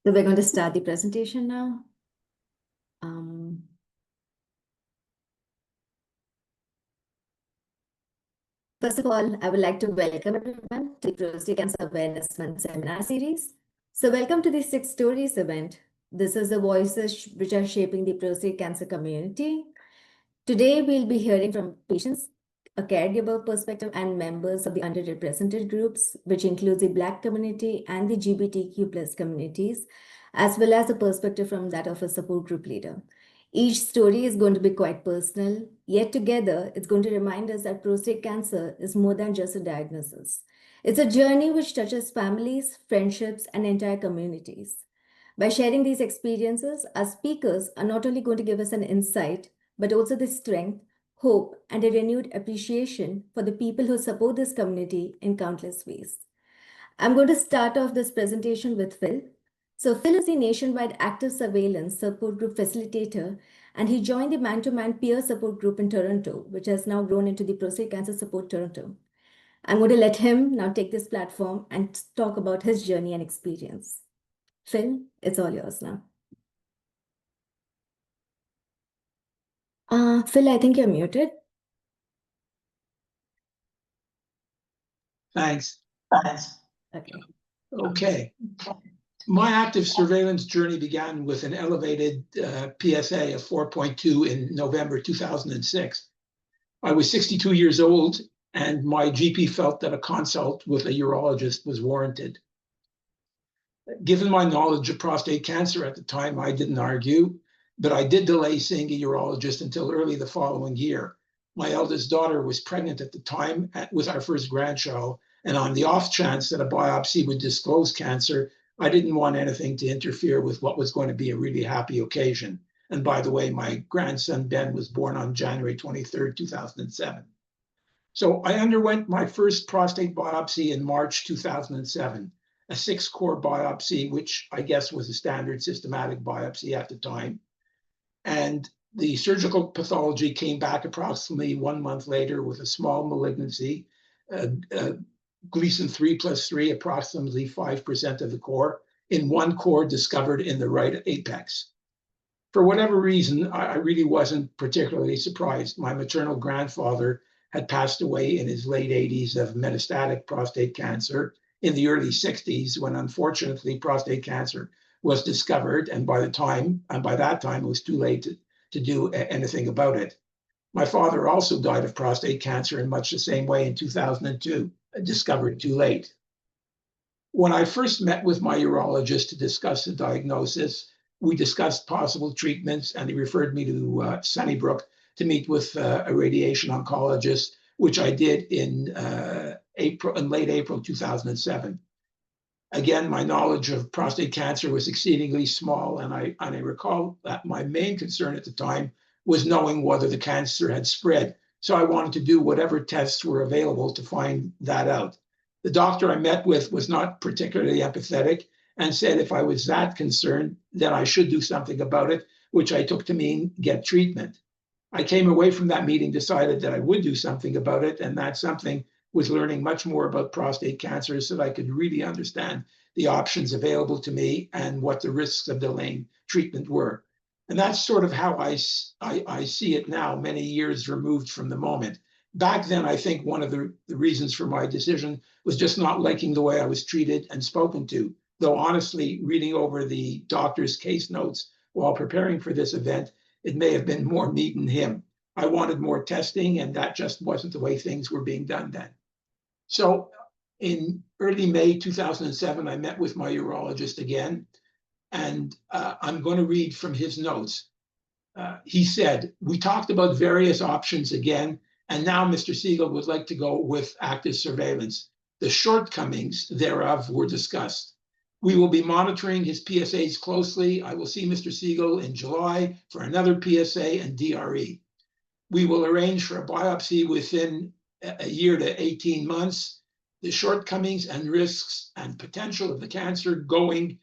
So we're going to start the presentation now. First of all, I would like to welcome everyone to the Prostate Cancer Awareness Month Seminar Series. So welcome to the 6 Stories event. This is the voices which are shaping the prostate cancer community. Today, we'll be hearing from patients, a caregiver perspective, and members of the underrepresented groups, which includes the Black community and the LGBTQ+ communities, as well as the perspective from that of a support group leader. Each story is going to be quite personal, yet together, it's going to remind us that prostate cancer is more than just a diagnosis. It's a journey which touches families, friendships, and entire communities. By sharing these experiences, our speakers are not only going to give us an insight, but also the strength, hope, and a renewed appreciation for the people who support this community in countless ways. I'm going to start off this presentation with Phil. So Phil is the nationwide active surveillance support group facilitator, and he joined the man-to-man peer support group in Toronto, which has now grown into the Prostate Cancer Support Toronto. I'm going to let him now take this platform and talk about his journey and experience. Phil, it's all yours now. Phil, I think you're muted. Thanks. Okay. My active surveillance journey began with an elevated PSA of 4.2 in November 2006. I was 62 years old, and my GP felt that a consult with a urologist was warranted. Given my knowledge of prostate cancer at the time, I didn't argue, but I did delay seeing a urologist until early the following year. My eldest daughter was pregnant at the time with our first grandchild, and on the off chance that a biopsy would disclose cancer, I didn't want anything to interfere with what was going to be a really happy occasion. And by the way, my grandson, Ben, was born on January 23rd, 2007. So I underwent my first prostate biopsy in March 2007, a 6-core biopsy, which I guess was a standard systematic biopsy at the time. And the surgical pathology came back approximately 1 month later with a small malignancy, Gleason 3+3, approximately 5% of the core, in one core discovered in the right apex. For whatever reason, I really wasn't particularly surprised. My maternal grandfather had passed away in his late 80s of metastatic prostate cancer in the early 60s, when unfortunately prostate cancer was discovered, and by that time it was too late to do anything about it. My father also died of prostate cancer in much the same way in 2002, discovered too late. When I first met with my urologist to discuss the diagnosis, we discussed possible treatments, and he referred me to Sunnybrook to meet with a radiation oncologist, which I did in late April 2007. Again, my knowledge of prostate cancer was exceedingly small, and I recall that my main concern at the time was knowing whether the cancer had spread. So I wanted to do whatever tests were available to find that out. The doctor I met with was not particularly empathetic and said if I was that concerned, then I should do something about it, which I took to mean get treatment. I came away from that meeting, decided that I would do something about it, and that something was learning much more about prostate cancer so that I could really understand the options available to me and what the risks of delaying treatment were. And that's sort of how I see it now, many years removed from the moment. Back then, I think one of the reasons for my decision was just not liking the way I was treated and spoken to. Though honestly, reading over the doctor's case notes while preparing for this event, it may have been more me than him. I wanted more testing, and that just wasn't the way things were being done then. So in early May 2007, I met with my urologist again, and I'm going to read from his notes. He said, "We talked about various options again, and now Mr. Siegel would like to go with active surveillance. The shortcomings thereof were discussed. We will be monitoring his PSAs closely. I will see Mr. Siegel in July for another PSA and DRE. We will arrange for a biopsy within a year to 18 months. The shortcomings and risks and potential of the cancer going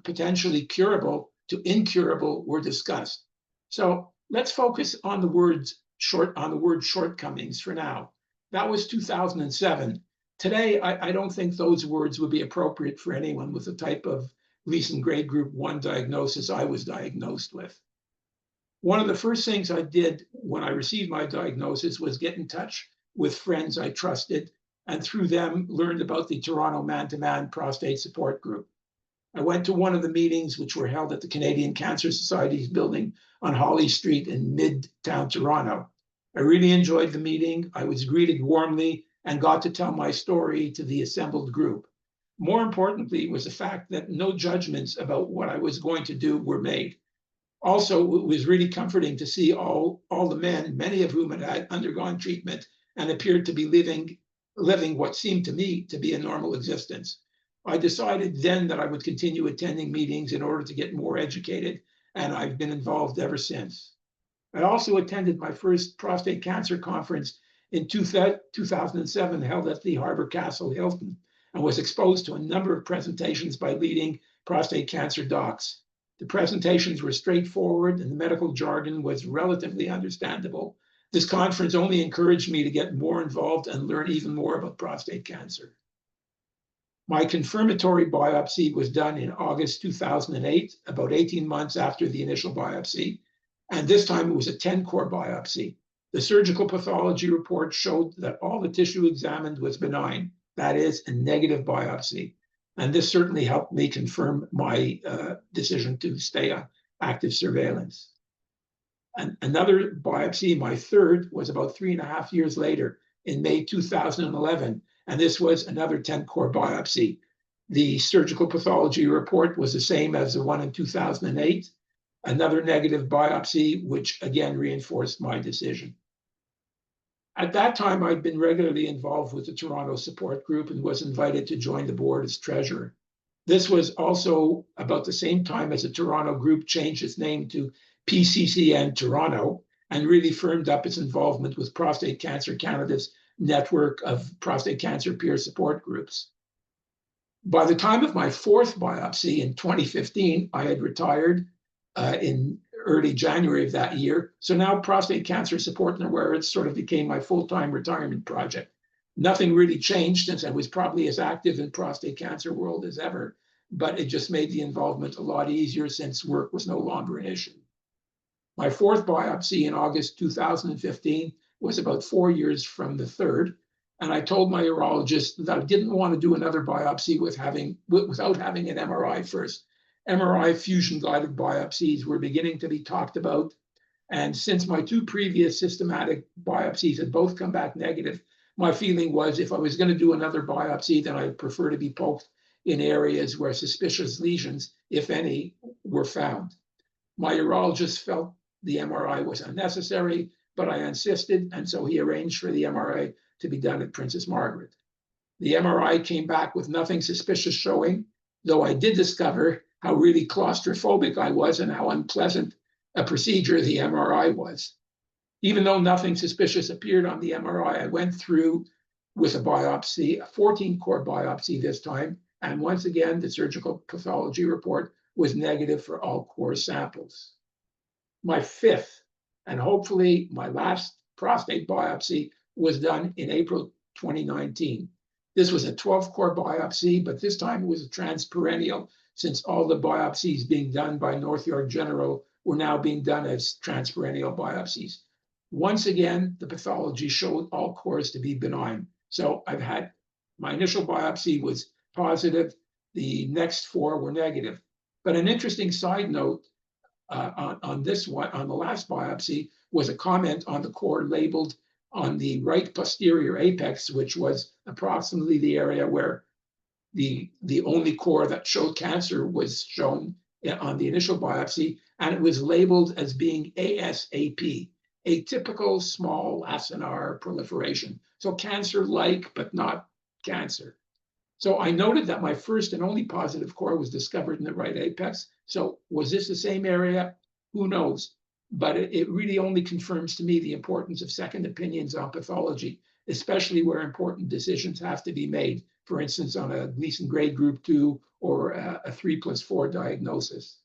potentially curable to incurable were discussed." So let's focus on the word shortcomings for now. That was 2007. Today, I don't think those words would be appropriate for anyone with the type of Gleason grade group 1 diagnosis I was diagnosed with. One of the first things I did when I received my diagnosis was get in touch with friends I trusted, and through them learned about the Toronto Man-to-Man Prostate Support Group. I went to one of the meetings which were held at the Canadian Cancer Society's building on Holly Street in Midtown Toronto. I really enjoyed the meeting. I was greeted warmly and got to tell my story to the assembled group. More importantly was the fact that no judgments about what I was going to do were made. Also, it was really comforting to see all the men, many of whom had undergone treatment and appeared to be living what seemed to me to be a normal existence. I decided then that I would continue attending meetings in order to get more educated, and I've been involved ever since. I also attended my first prostate cancer conference in 2007, held at the Harbour Castle Hilton, and was exposed to a number of presentations by leading prostate cancer docs. The presentations were straightforward and the medical jargon was relatively understandable. This conference only encouraged me to get more involved and learn even more about prostate cancer. My confirmatory biopsy was done in August 2008, about 18 months after the initial biopsy, and this time it was a 10-core biopsy. The surgical pathology report showed that all the tissue examined was benign, that is, a negative biopsy. And this certainly helped me confirm my decision to stay on active surveillance. And another biopsy, my third, was about 3.5 years later in May 2011. And this was another 10-core biopsy. The surgical pathology report was the same as the one in 2008, another negative biopsy, which again reinforced my decision. At that time, I'd been regularly involved with the Toronto support group and was invited to join the board as treasurer. This was also about the same time as the Toronto group changed its name to PCCN Toronto and really firmed up its involvement with Prostate Cancer Canada's network of prostate cancer peer support groups. By the time of my fourth biopsy in 2015, I had retired in early January of that year. So now prostate cancer support and awareness sort of became my full-time retirement project. Nothing really changed since I was probably as active in prostate cancer world as ever, but it just made the involvement a lot easier since work was no longer an issue. My fourth biopsy in August 2015 was about 4 years from the third, and I told my urologist that I didn't want to do another biopsy without having an MRI first. MRI fusion-guided biopsies were beginning to be talked about, and since my two previous systematic biopsies had both come back negative, my feeling was if I was going to do another biopsy, then I'd prefer to be poked in areas where suspicious lesions, if any, were found. My urologist felt the MRI was unnecessary, but I insisted, and so he arranged for the MRI to be done at Princess Margaret. The MRI came back with nothing suspicious showing, though I did discover how really claustrophobic I was and how unpleasant a procedure the MRI was. Even though nothing suspicious appeared on the MRI, I went through with a biopsy, a 14-core biopsy this time, and once again, the surgical pathology report was negative for all core samples. My fifth, and hopefully my last prostate biopsy was done in April 2019. This was a 12-core biopsy, but this time it was a transperineal, since all the biopsies being done by North York General were now being done as transperineal biopsies. Once again, the pathology showed all cores to be benign. So I've had, my initial biopsy was positive, the next 4 were negative. But an interesting side note on this one, on the last biopsy, was a comment on the core labeled on the right posterior apex, which was approximately the area where the only core that showed cancer was shown on the initial biopsy, and it was labeled as being ASAP, atypical small acinar proliferation. So cancer-like, but not cancer. So I noted that my first and only positive core was discovered in the right apex. So was this the same area? Who knows? But it really only confirms to me the importance of second opinions on pathology, especially where important decisions have to be made, for instance, on a Gleason grade group 2 or a 3+4 diagnosis.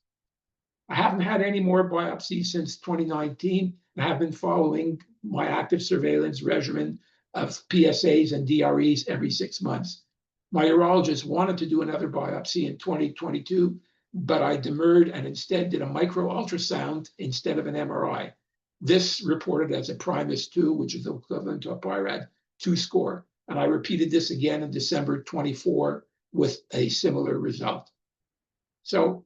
I haven't had any more biopsies since 2019 and have been following my active surveillance regimen of PSAs and DREs every 6 months. My urologist wanted to do another biopsy in 2022, but I demurred and instead did a micro ultrasound instead of an MRI. This reported as a Primus 2, which is equivalent to a PIRAD 2 score. And I repeated this again in December 24 with a similar result. So,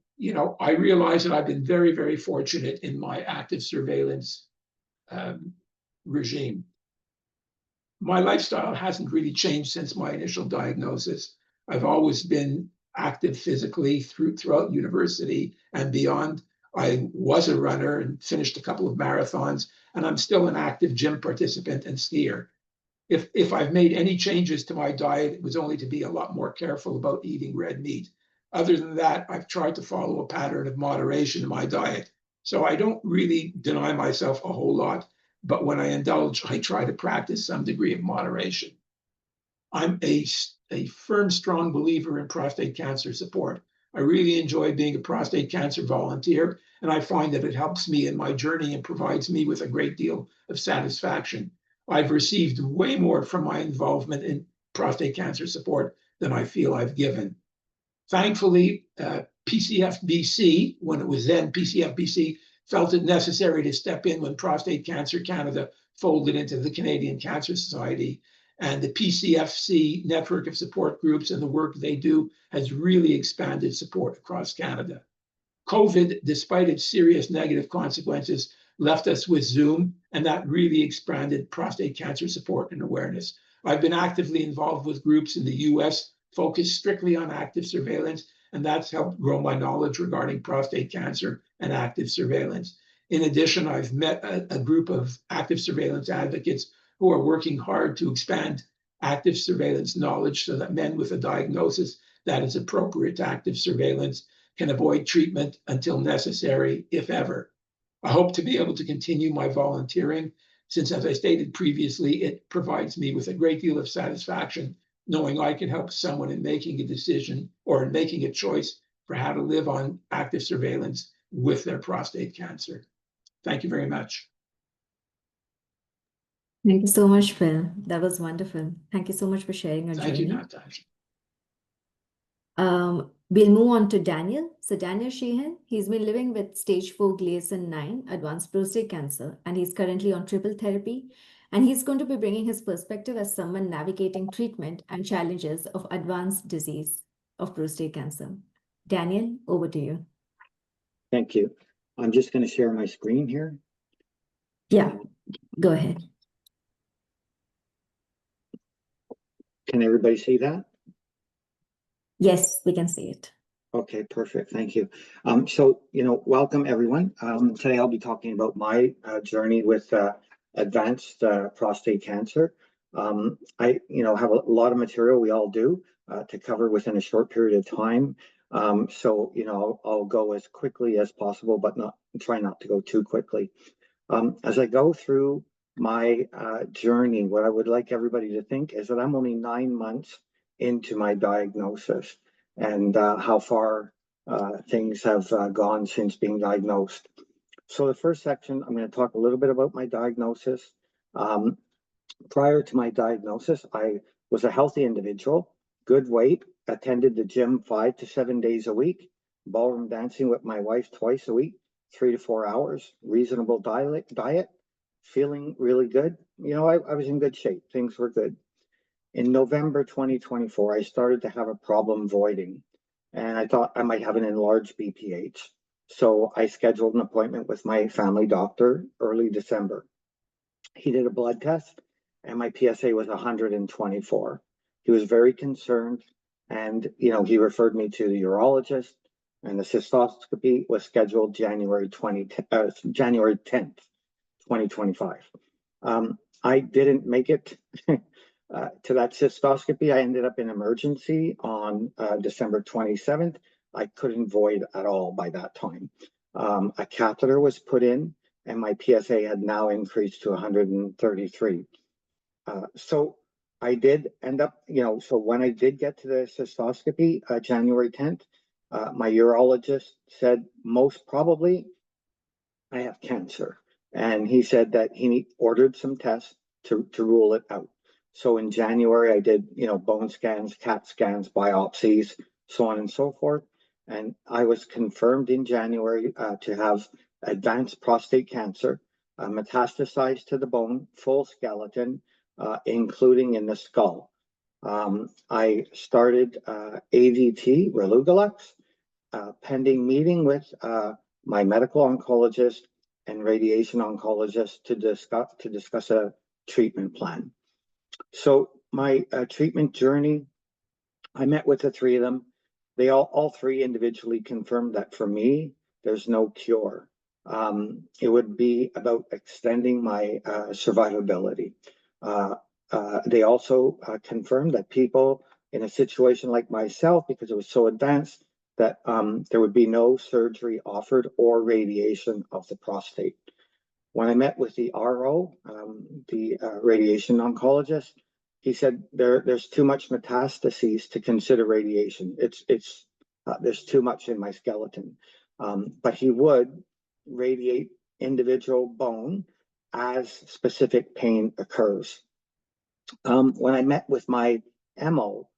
I realize that I've been very, very fortunate in my active surveillance regime. My lifestyle hasn't really changed since my initial diagnosis. I've always been active physically throughout university and beyond. I was a runner and finished a couple of marathons, and I'm still an active gym participant and skier. If I've made any changes to my diet, it was only to be a lot more careful about eating red meat. Other than that, I've tried to follow a pattern of moderation in my diet. So I don't really deny myself a whole lot, but when I indulge, I try to practice some degree of moderation. I'm a firm, strong believer in prostate cancer support. I really enjoy being a prostate cancer volunteer, and I find that it helps me in my journey and provides me with a great deal of satisfaction. I've received way more from my involvement in prostate cancer support than I feel I've given. Thankfully, PCFBC, when it was then PCFBC, felt it necessary to step in when Prostate Cancer Canada folded into the Canadian Cancer Society. And the PCFC network of support groups and the work they do has really expanded support across Canada. COVID, despite its serious negative consequences, left us with Zoom, and that really expanded prostate cancer support and awareness. I've been actively involved with groups in the US focused strictly on active surveillance, and that's helped grow my knowledge regarding prostate cancer and active surveillance. In addition, I've met a group of active surveillance advocates who are working hard to expand active surveillance knowledge so that men with a diagnosis that is appropriate to active surveillance can avoid treatment until necessary, if ever. I hope to be able to continue my volunteering since, as I stated previously, it provides me with a great deal of satisfaction knowing I can help someone in making a decision or in making a choice for how to live on active surveillance with their prostate cancer. Thank you very much. Thank you so much, Phil. That was wonderful. Thank you so much for sharing your Thank journey. you, Natasha. We'll move on to Daniel. So Daniel Sheehan, he's been living with stage 4 Gleason 9 advanced prostate cancer, and he's currently on triple therapy. And he's going to be bringing his perspective as someone navigating treatment and challenges of advanced disease of prostate cancer. Daniel, over to you. Thank you. I'm just going to share my screen here. Yeah, go ahead. Can everybody see that? Yes, we can see it. Okay, perfect. Thank you. Welcome everyone. Today I'll be talking about my journey with advanced prostate cancer. I have a lot of material, we all do, to cover within a short period of time. I'll go as quickly as possible, but try not to go too quickly. As I go through my journey, what I would like everybody to think is that I'm only 9 months into my diagnosis and how far things have gone since being diagnosed. So the first section, I'm going to talk a little bit about my diagnosis. Prior to my diagnosis, I was a healthy individual, good weight, attended the gym 5 to 7 days a week, ballroom dancing with my wife twice a week, 3 to 4 hours, reasonable diet, feeling really good. I was in good shape. Things were good. In November 2024, I started to have a problem voiding, and I thought I might have an enlarged BPH. So I scheduled an appointment with my family doctor early December. He did a blood test, and my PSA was 124. He was very concerned, and he referred me to the urologist, and the cystoscopy was scheduled January 10th, 2025. I didn't make it to that cystoscopy. I ended up in emergency on December 27th. I couldn't void at all by that time. A catheter was put in, and my PSA had now increased to 133. So I did end up, so when I did get to the cystoscopy, January 10th, my urologist said, most probably I have cancer. And he said that he ordered some tests to rule it out. So in January, I did, bone scans, CAT scans, biopsies, so on and so forth. And I was confirmed in January to have advanced prostate cancer, metastasized to the bone, full skeleton, including in the skull. I started ADT, Relugolux, pending meeting with my medical oncologist and radiation oncologist to discuss a treatment plan. So my treatment journey, I met with the three of them. They all three individually confirmed that for me, there's no cure. It would be about extending my survivability. They also confirmed that people in a situation like myself, because it was so advanced, that there would be no surgery offered or radiation of the prostate. When I met with the RO, the radiation oncologist, he said there's too much metastases to consider radiation. There's too much in my skeleton, but he would radiate individual bone as specific pain occurs. When I met with my MO,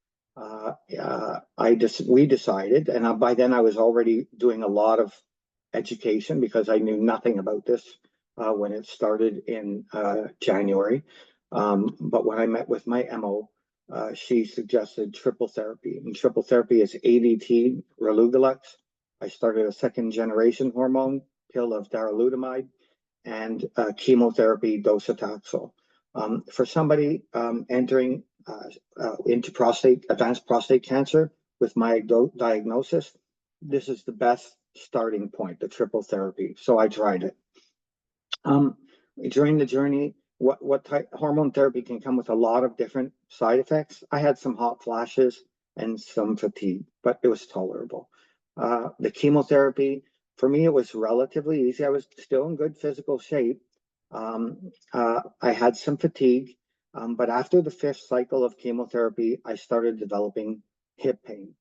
we decided, and by then I was already doing a lot of education because I knew nothing about this when it started in January. But when I met with my MO, she suggested triple therapy. And triple therapy is ADT, Relugolux. I started a second generation hormone pill of darolutamide and chemotherapy docetaxel. For somebody entering into advanced prostate cancer with my diagnosis, this is the best starting point, the triple therapy. So I tried it. During the journey, what type hormone therapy can come with a lot of different side effects. I had some hot flashes and some fatigue, but it was tolerable. The chemotherapy, for me, it was relatively easy. I was still in good physical shape. I had some fatigue, but after the 5th cycle of chemotherapy, I started developing hip pain.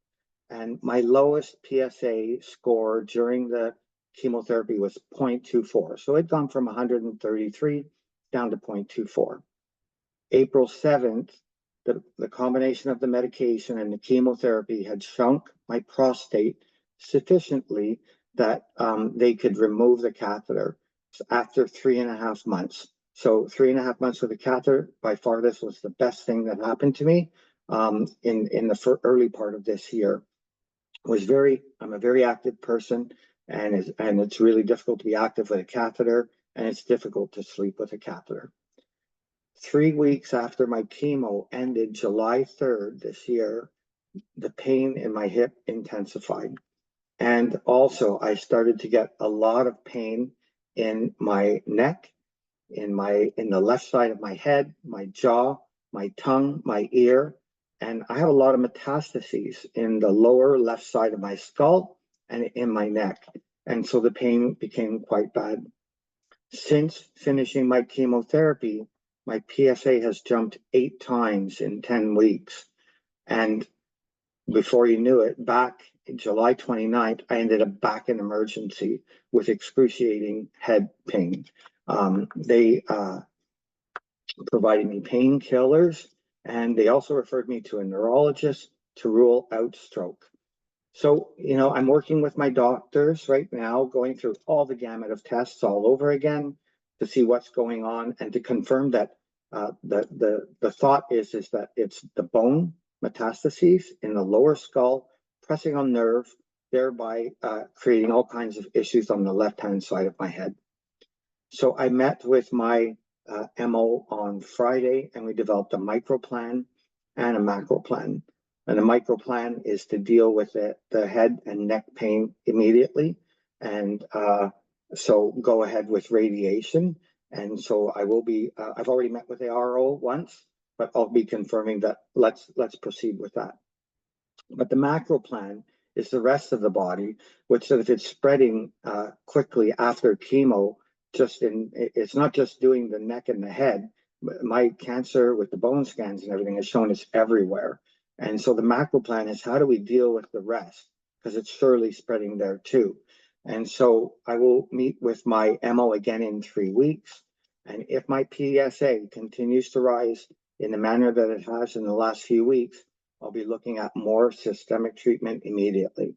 And my lowest PSA score during the chemotherapy was 0.24. So it'd gone from 133 down to 0.24. April 7th, the combination of the medication and the chemotherapy had shrunk my prostate sufficiently that they could remove the catheter after 3.5 months. So 3.5 months with a catheter, by far this was the best thing that happened to me in the early part of this year. I'm a very active person, and it's really difficult to be active with a catheter, and it's difficult to sleep with a catheter. 3 weeks after my chemo ended, July 3rd this year, the pain in my hip intensified. And also I started to get a lot of pain in my neck, in the left side of my head, my jaw, my tongue, my ear. And I have a lot of metastases in the lower left side of my skull and in my neck. And so the pain became quite bad. Since finishing my chemotherapy, my PSA has jumped 8 times in 10 weeks. And before you knew it, back July 29th, I ended up back in emergency with excruciating head pain. They provided me painkillers, and they also referred me to a neurologist to rule out stroke. So, I'm working with my doctors right now, going through all the gamut of tests all over again to see what's going on and to confirm that the thought is that it's the bone metastases in the lower skull pressing on nerve, thereby creating all kinds of issues on the left-hand side of my head. So I met with my MO on Friday, and we developed a micro plan and a macro plan. And the micro plan is to deal with the head and neck pain immediately, and so go ahead with radiation. And so I will be. I've already met with the RO once, but I'll be confirming that. Let's proceed with that. But the macro plan is the rest of the body, which that if it's spreading quickly after chemo, it's not just doing the neck and the head. My cancer with the bone scans and everything has shown it's everywhere. And so the macro plan is how do we deal with the rest? Because it's surely spreading there too. And so I will meet with my MO again in 3 weeks. And if my PSA continues to rise, in the manner that it has in the last few weeks, I'll be looking at more systemic treatment immediately.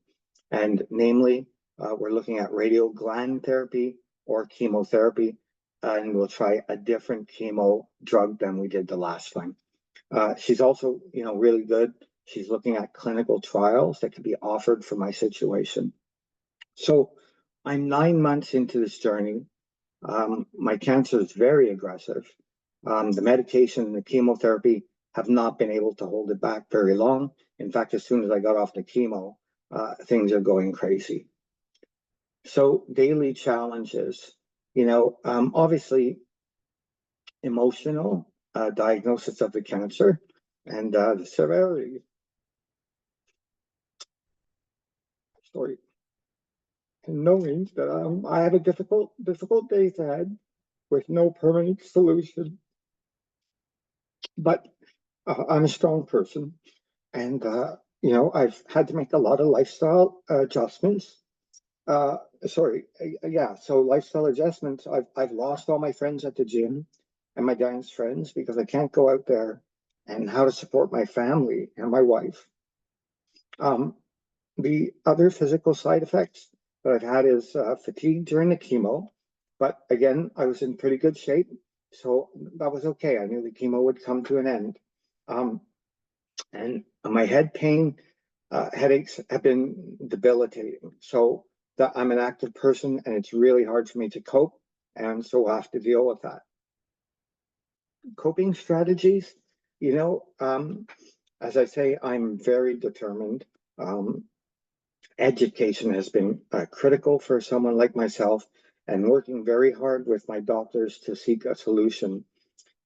And namely, we're looking at radiogland therapy or chemotherapy, and we'll try a different chemo drug than we did the last time. She's also, really good. She's looking at clinical trials that could be offered for my situation. So I'm 9 months into this journey. My cancer is very aggressive. The medication and the chemotherapy have not been able to hold it back very long. In fact, as soon as I got off the chemo, things are going crazy. So daily challenges, obviously emotional diagnosis of the cancer and the severity. Sorry. And knowing that I have a difficult days ahead with no permanent solution. But I'm a strong person, and I've had to make a lot of lifestyle adjustments. So lifestyle adjustments. I've lost all my friends at the gym and my dance friends because I can't go out there, and how to support my family and my wife. The other physical side effects that I've had is fatigue during the chemo, but again, I was in pretty good shape, so that was okay. I knew the chemo would come to an end. And my head pain, headaches have been debilitating. So that I'm an active person and it's really hard for me to cope, and so I have to deal with that. Coping strategies, as I say, I'm very determined. Education has been critical for someone like myself, and working very hard with my doctors to seek a solution.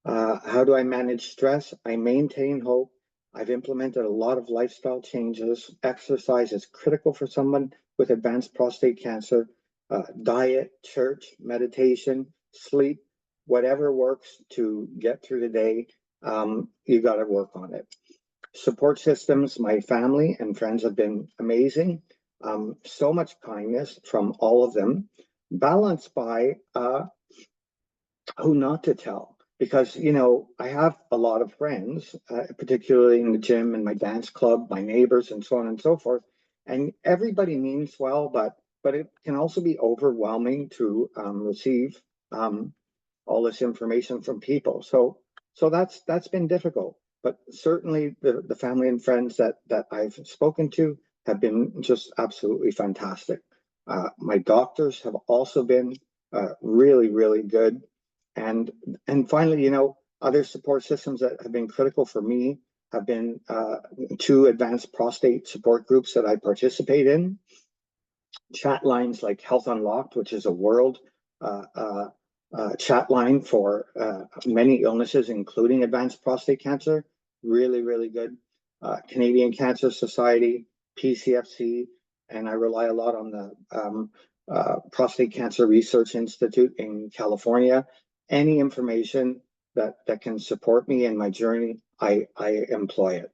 How do I manage stress? I maintain hope. I've implemented a lot of lifestyle changes. Exercise is critical for someone with advanced prostate cancer. Diet, church, meditation, sleep, whatever works to get through the day, you got to work on it. Support systems, my family and friends have been amazing. So much kindness from all of them, balanced by who not to tell. Because, I have a lot of friends, particularly in the gym and my dance club, my neighbors, and so on and so forth. And everybody means well, but it can also be overwhelming to receive all this information from people. So that's been difficult. But certainly the family and friends that I've spoken to have been just absolutely fantastic. My doctors have also been really, really good. And finally, other support systems that have been critical for me have been 2 advanced prostate support groups that I participate in. Chat lines like Health Unlocked, which is a world chat line for many illnesses, including advanced prostate cancer. Really, really good. Canadian Cancer Society, PCFC, and I rely a lot on the Prostate Cancer Research Institute in California. Any information that can support me in my journey, I employ it.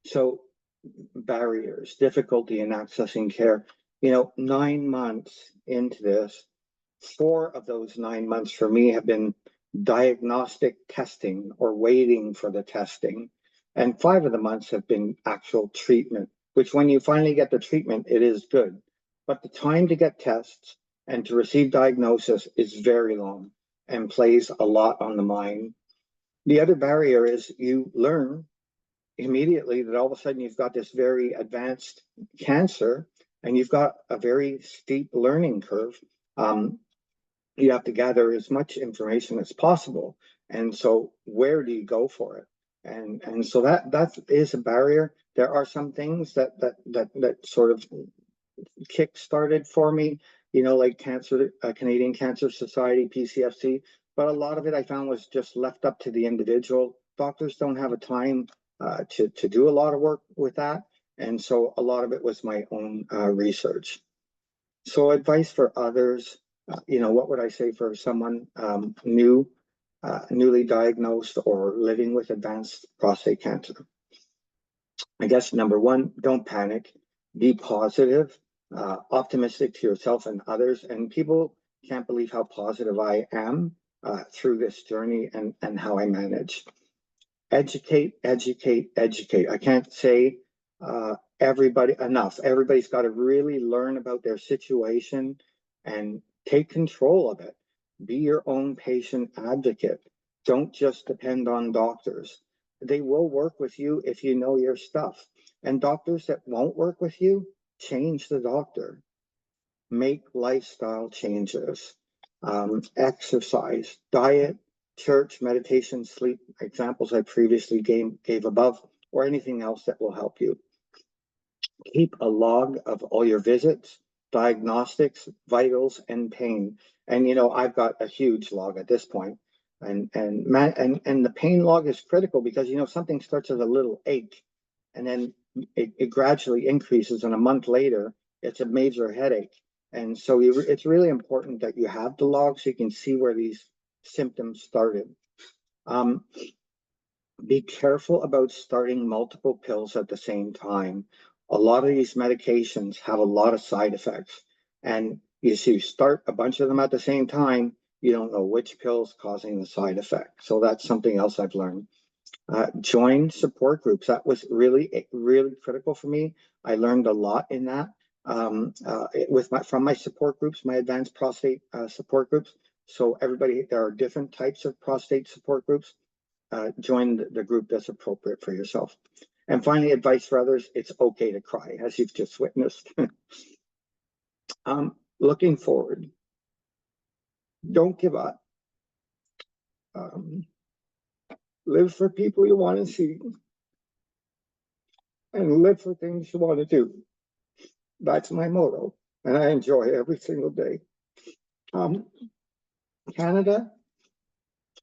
So barriers, difficulty in accessing care. 9 months into this, 4 of those 9 months for me have been diagnostic testing or waiting for the testing. And 5 of the months have been actual treatment, which when you finally get the treatment, it is good. But the time to get tests and to receive diagnosis is very long and plays a lot on the mind. The other barrier is you learn immediately that all of a sudden you've got this very advanced cancer and you've got a very steep learning curve. You have to gather as much information as possible. And so where do you go for it? And so that is a barrier. There are some things that sort of kick-started for me, like Canadian Cancer Society, PCFC, but a lot of it I found was just left up to the individual. Doctors don't have a time to do a lot of work with that, and so a lot of it was my own research. So advice for others, what would I say for someone newly diagnosed or living with advanced prostate cancer? I guess number 1, don't panic, be positive. Optimistic to yourself and others, and people can't believe how positive I am. through this journey and how I manage. Educate, educate, educate. I can't say everybody enough. Everybody's got to really learn about their situation and take control of it. Be your own patient advocate. Don't just depend on doctors. They will work with you if you know your stuff. And doctors that won't work with you, change the doctor. Make lifestyle changes. Exercise, diet, church, meditation, sleep, examples I previously gave above, or anything else that will help you. Keep a log of all your visits, diagnostics, vitals, and pain. And I've got a huge log at this point. And the pain log is critical because something starts as a little ache, and then it gradually increases, and a month later it's a major headache. And so it's really important that you have the log so you can see where these symptoms started. Be careful about starting multiple pills at the same time. A lot of these medications have a lot of side effects, and you start a bunch of them at the same time, you don't know which pill's causing the side effect. So that's something else I've learned. Join support groups. That was really, really critical for me. I learned a lot in that from my support groups, my advanced prostate support groups. So there are different types of prostate support groups. Join the group that's appropriate for yourself. And finally, advice for others, it's okay to cry, as you've just witnessed. Looking forward, don't give up. Live for people you want to see, and live for things you want to do. That's my motto, and I enjoy every single day. Canada,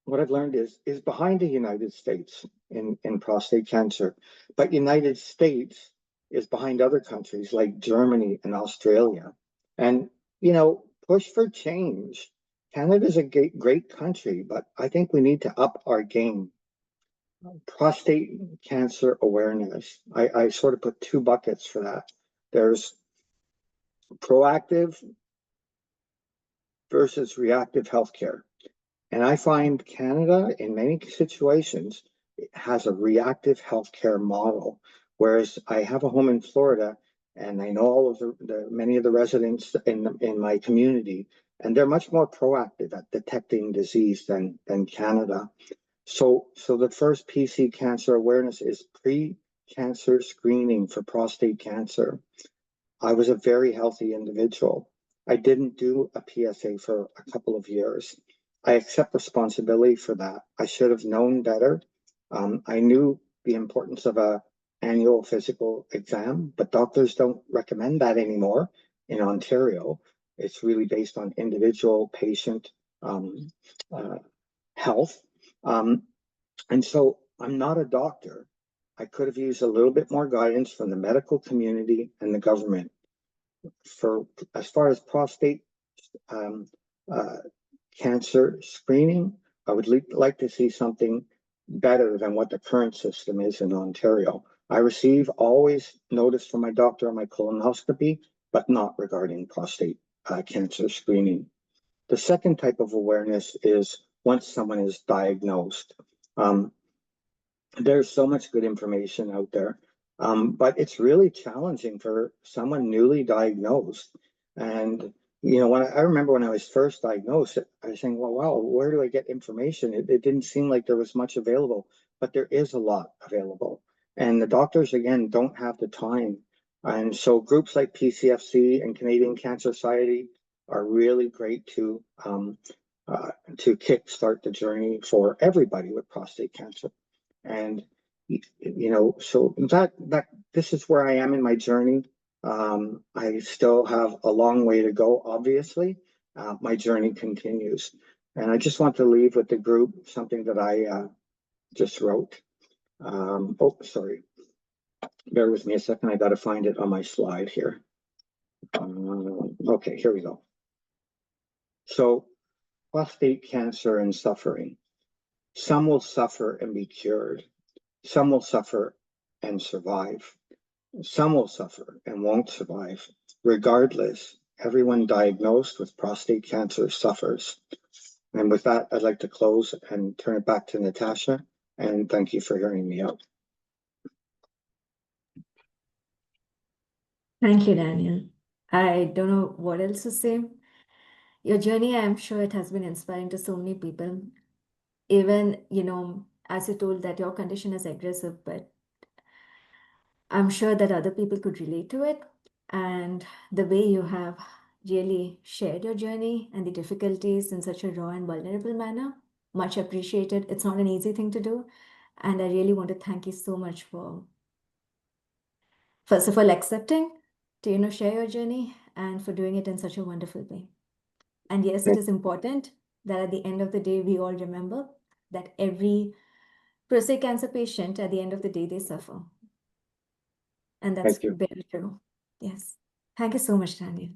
what I've learned is behind the United States in prostate cancer, but United States is behind other countries like Germany and Australia. And, push for change. Canada's a great country, but I think we need to up our game. Prostate cancer awareness. I sort of put two buckets for that. There's proactive versus reactive healthcare. And I find Canada, in many situations, has a reactive healthcare model, whereas I have a home in Florida, and I know all of many of the residents in my community, and they're much more proactive at detecting disease than Canada. So the first PC cancer awareness is pre-cancer screening for prostate cancer. I was a very healthy individual. I didn't do a PSA for a couple of years. I accept responsibility for that. I should have known better. I knew the importance of an annual physical exam, but doctors don't recommend that anymore in Ontario. It's really based on individual patient health. And so I'm not a doctor. I could have used a little bit more guidance from the medical community and the government. As far as prostate cancer screening, I would like to see something better than what the current system is in Ontario. I receive always notice from my doctor on my colonoscopy, but not regarding prostate cancer screening. The second type of awareness is once someone is diagnosed. There's so much good information out there, but it's really challenging for someone newly diagnosed. And I remember when I was first diagnosed, I was saying, well, wow, where do I get information? It didn't seem like there was much available, but there is a lot available. And the doctors, again, don't have the time. And so groups like PCFC and Canadian Cancer Society are really great to kickstart the journey for everybody with prostate cancer. And, so this is where I am in my journey. I still have a long way to go, obviously. My journey continues. And I just want to leave with the group something that I just wrote. Sorry. Bear with me a second. I got to find it on my slide here. Okay, here we go. So, prostate cancer and suffering. Some will suffer and be cured. Some will suffer and survive. Some will suffer and won't survive. Regardless, everyone diagnosed with prostate cancer suffers. And with that, I'd like to close and turn it back to Natasha. And thank you for hearing me out. Thank you, Daniel. I don't know what else to say. Your journey, I'm sure it has been inspiring to so many people. Even, as you told that your condition is aggressive, but I'm sure that other people could relate to it. And the way you have really shared your journey and the difficulties in such a raw and vulnerable manner, much appreciated. It's not an easy thing to do. And I really want to thank you so much for, first of all, accepting to, share your journey and for doing it in such a wonderful way. And yes, it is important that at the end of the day, we all remember that every prostate cancer patient, at the end of the day, they suffer. And that's Thank you. very true. Yes. Thank you so much, Daniel.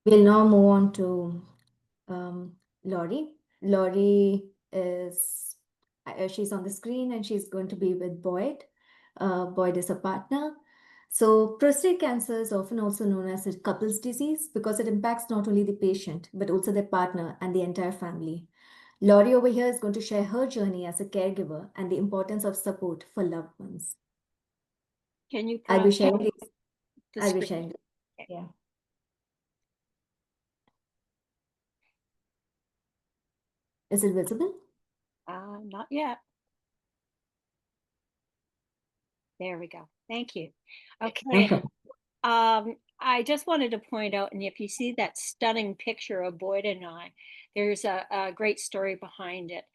We'll now move on to Laurie. Laurie is, she's on the screen and she's going to be with Boyd. Boyd is a partner. So prostate cancer is often also known as a couple's disease because it impacts not only the patient, but also their partner and the entire family. Laurie over here is going to share her journey as a caregiver and the importance of support for loved ones. Can you I'll be sharing this. the I'll be screen? sharing. Yeah. Is it visible? Not yet. There we go. Thank you. Okay. I just wanted to point out, and if you see that stunning picture of Boyd and I, there's a great story behind it.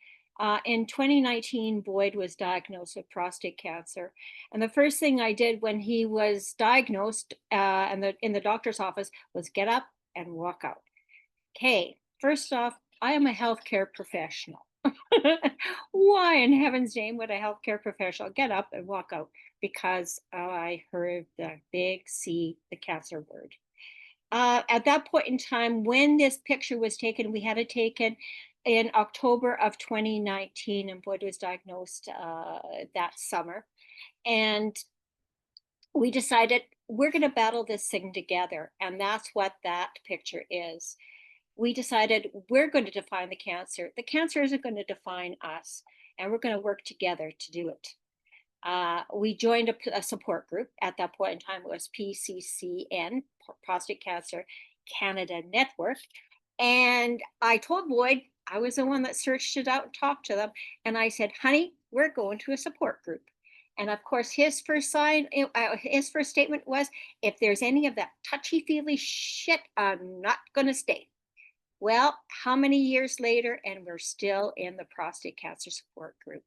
In 2019, Boyd was diagnosed with prostate cancer. And the first thing I did when he was diagnosed in the doctor's office was get up and walk out. Okay, first off, I am a healthcare professional. Why in heaven's name would a healthcare professional get up and walk out? Because I heard the big C, the cancer word. At that point in time, when this picture was taken, we had it taken in October of 2019, and Boyd was diagnosed that summer. And we decided we're going to battle this thing together. And that's what that picture is. We decided we're going to define the cancer. The cancer isn't going to define us, and we're going to work together to do it. We joined a support group. At that point in time, it was PCCN, Prostate Cancer Canada Network. And I told Boyd, I was the one that searched it out and talked to them. And I said, honey, we're going to a support group. And of course, his first statement was, if there's any of that touchy-feely shit, I'm not going to stay. Well, how many years later, and we're still in the prostate cancer support group.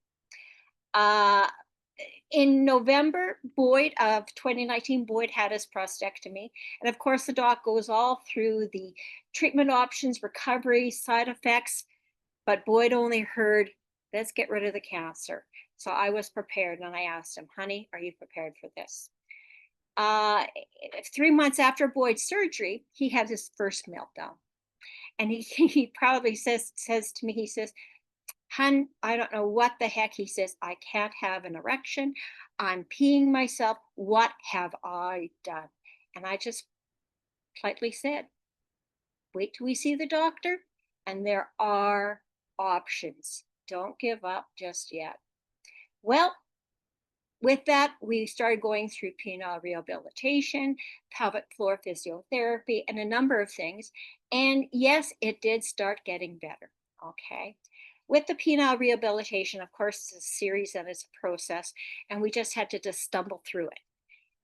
In November, Boyd of 2019, Boyd had his prostatectomy. And of course, the doc goes all through the treatment options, recovery, side effects, but Boyd only heard, let's get rid of the cancer. So I was prepared, and I asked him, honey, are you prepared for this? 3 months after Boyd's surgery, he had his first meltdown. And he proudly says to me, he says, hun, I don't know what the heck. He says, I can't have an erection. I'm peeing myself. What have I done? And I just politely said, wait till we see the doctor. And there are options. Don't give up just yet. Well, with that, we started going through penile rehabilitation, pelvic floor physiotherapy, and a number of things. And yes, it did start getting better. Okay. With the penile rehabilitation, of course, it's a series and it's a process, and we just had to just stumble through it.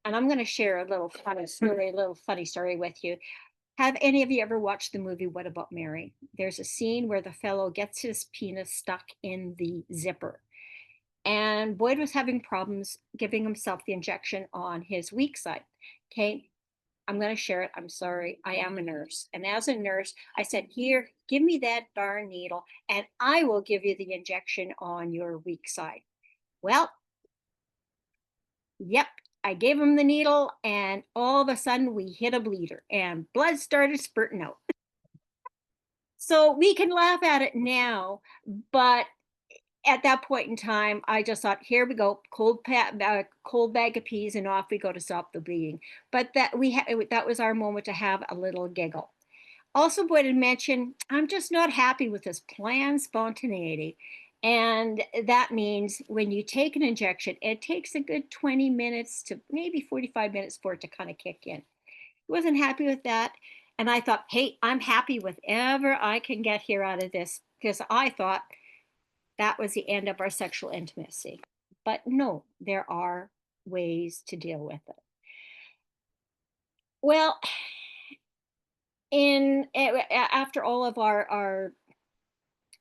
And I'm going to share a little funny story with you. Have any of you ever watched the movie What About Mary? There's a scene where the fellow gets his penis stuck in the zipper. And Boyd was having problems giving himself the injection on his weak side. Okay, I'm going to share it. I'm sorry. I am a nurse. And as a nurse, I said, here, give me that darn needle, and I will give you the injection on your weak side. Well, yep, I gave him the needle, and all of a sudden we hit a bleeder, and blood started spurting out. So we can laugh at it now, but at that point in time, I just thought, here we go, cold bag of peas, and off we go to stop the bleeding. But that was our moment to have a little giggle. Also, Boyd had mentioned, I'm just not happy with this planned spontaneity. And that means when you take an injection, it takes a good 20 minutes to maybe 45 minutes for it to kind of kick in. Wasn't happy with that. And I thought, hey, I'm happy with whatever I can get here out of this, because I thought that was the end of our sexual intimacy. But no, there are ways to deal with it. Well, after all of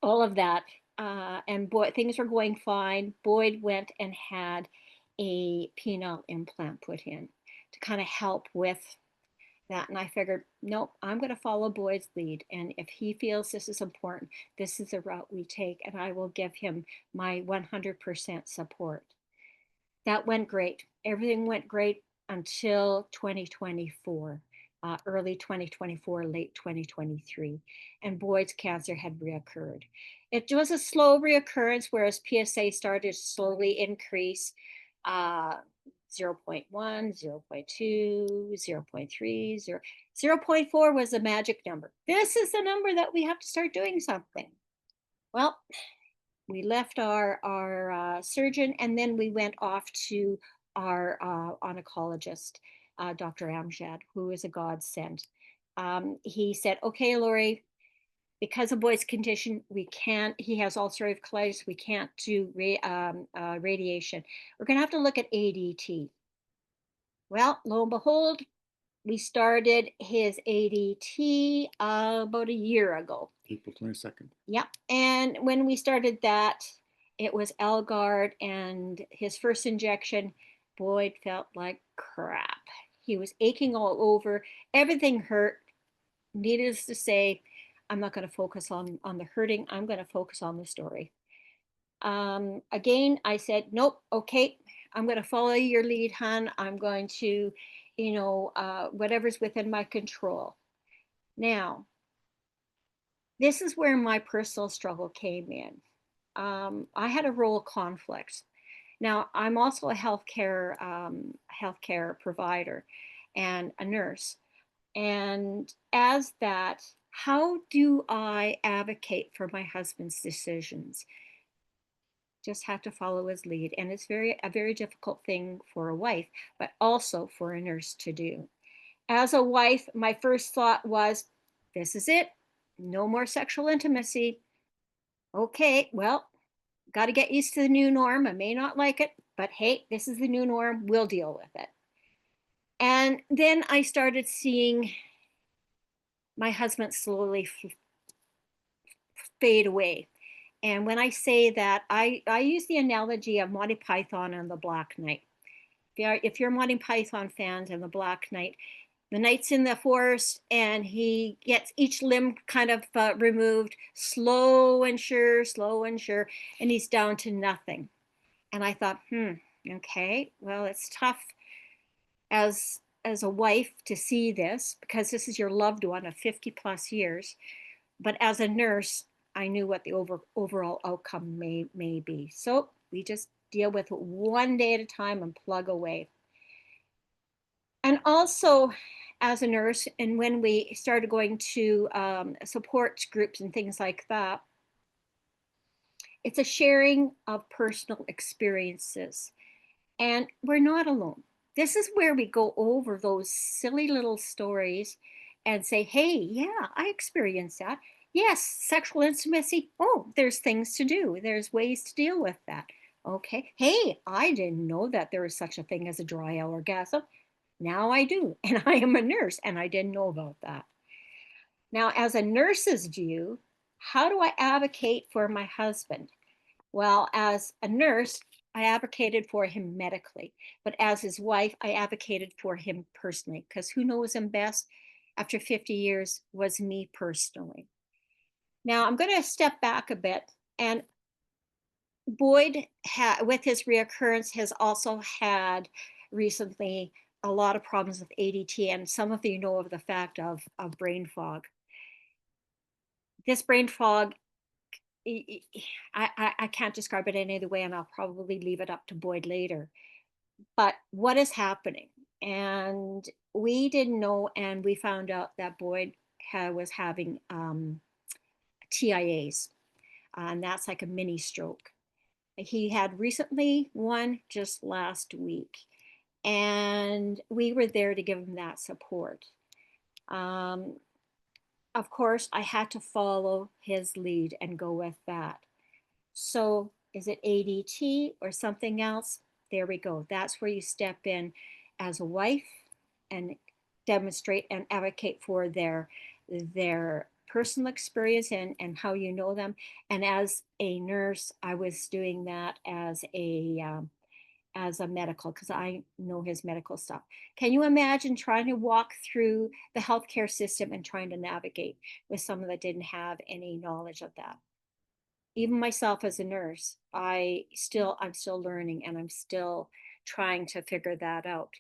all of that, and things were going fine, Boyd went and had a penile implant put in to kind of help with that. And I figured, nope, I'm going to follow Boyd's lead. And if he feels this is important, this is the route we take, and I will give him my 100% support. That went great. Everything went great until 2024, early 2024, late 2023. And Boyd's cancer had reoccurred. It was a slow reoccurrence, whereas PSA started to slowly increase. 0.1, 0.2, 0.3, 0.4 was the magic number. This is the number that we have to start doing something. Well, we left our surgeon, and then we went off to our oncologist, Dr. Amjad, who is a godsend. He said, okay, Lori, because of Boyd's condition, he has ulcerative colitis, we can't do radiation. We're going to have to look at ADT. Well, lo and behold, we started his ADT about a year ago. April 22nd. Yep. And when we started that, it was Elgard, and his first injection, Boyd felt like crap. He was aching all over. Everything hurt. Needless to say, I'm not going to focus on the hurting. I'm going to focus on the story. Again, I said, nope, okay, I'm going to follow your lead, hon. I'm going to, whatever's within my control. Now, this is where my personal struggle came in. I had a role conflict. Now, I'm also a healthcare provider and a nurse. And as that, how do I advocate for my husband's decisions? Just have to follow his lead. And it's a very difficult thing for a wife, but also for a nurse to do. As a wife, my first thought was, this is it. No more sexual intimacy. Okay, well, got to get used to the new norm. I may not like it, but hey, this is the new norm. We'll deal with it. And then I started seeing my husband slowly fade away. And when I say that, I use the analogy of Monty Python and the Black Knight. If you're Monty Python fans and the Black Knight, the knight's in the forest and he gets each limb kind of removed, slow and sure, and he's down to nothing. And I thought, okay, well, it's tough as a wife to see this, because this is your loved one of 50 plus years. But as a nurse, I knew what the overall outcome may be. So we just deal with it one day at a time and plug away. And also, as a nurse, and when we started going to support groups and things like that, it's a sharing of personal experiences. And we're not alone. This is where we go over those silly little stories and say, hey, yeah, I experienced that. Yes, sexual intimacy. Oh, there's things to do. There's ways to deal with that. Okay. Hey, I didn't know that there was such a thing as a dry orgasm. Now I do. And I am a nurse and I didn't know about that. Now, as a nurse's view, how do I advocate for my husband? Well, as a nurse, I advocated for him medically, but as his wife, I advocated for him personally, because who knows him best after 50 years was me personally. Now, I'm going to step back a bit, and Boyd, with his reoccurrence, has also had recently a lot of problems with ADT, and some of you know of the fact of brain fog. This brain fog I can't describe it any other way, and I'll probably leave it up to Boyd later. But what is happening? And we didn't know, and we found out that Boyd was having TIAs, and that's like a mini stroke. He had recently one just last week, and we were there to give him that support. Of course, I had to follow his lead and go with that. So is it ADT or something else? There we go. That's where you step in as a wife and demonstrate and advocate for their personal experience and how you know them. And as a nurse, I was doing that as a medical, because I know his medical stuff. Can you imagine trying to walk through the healthcare system and trying to navigate with someone that didn't have any knowledge of that? Even myself as a nurse, I'm still learning, and I'm still trying to figure that out.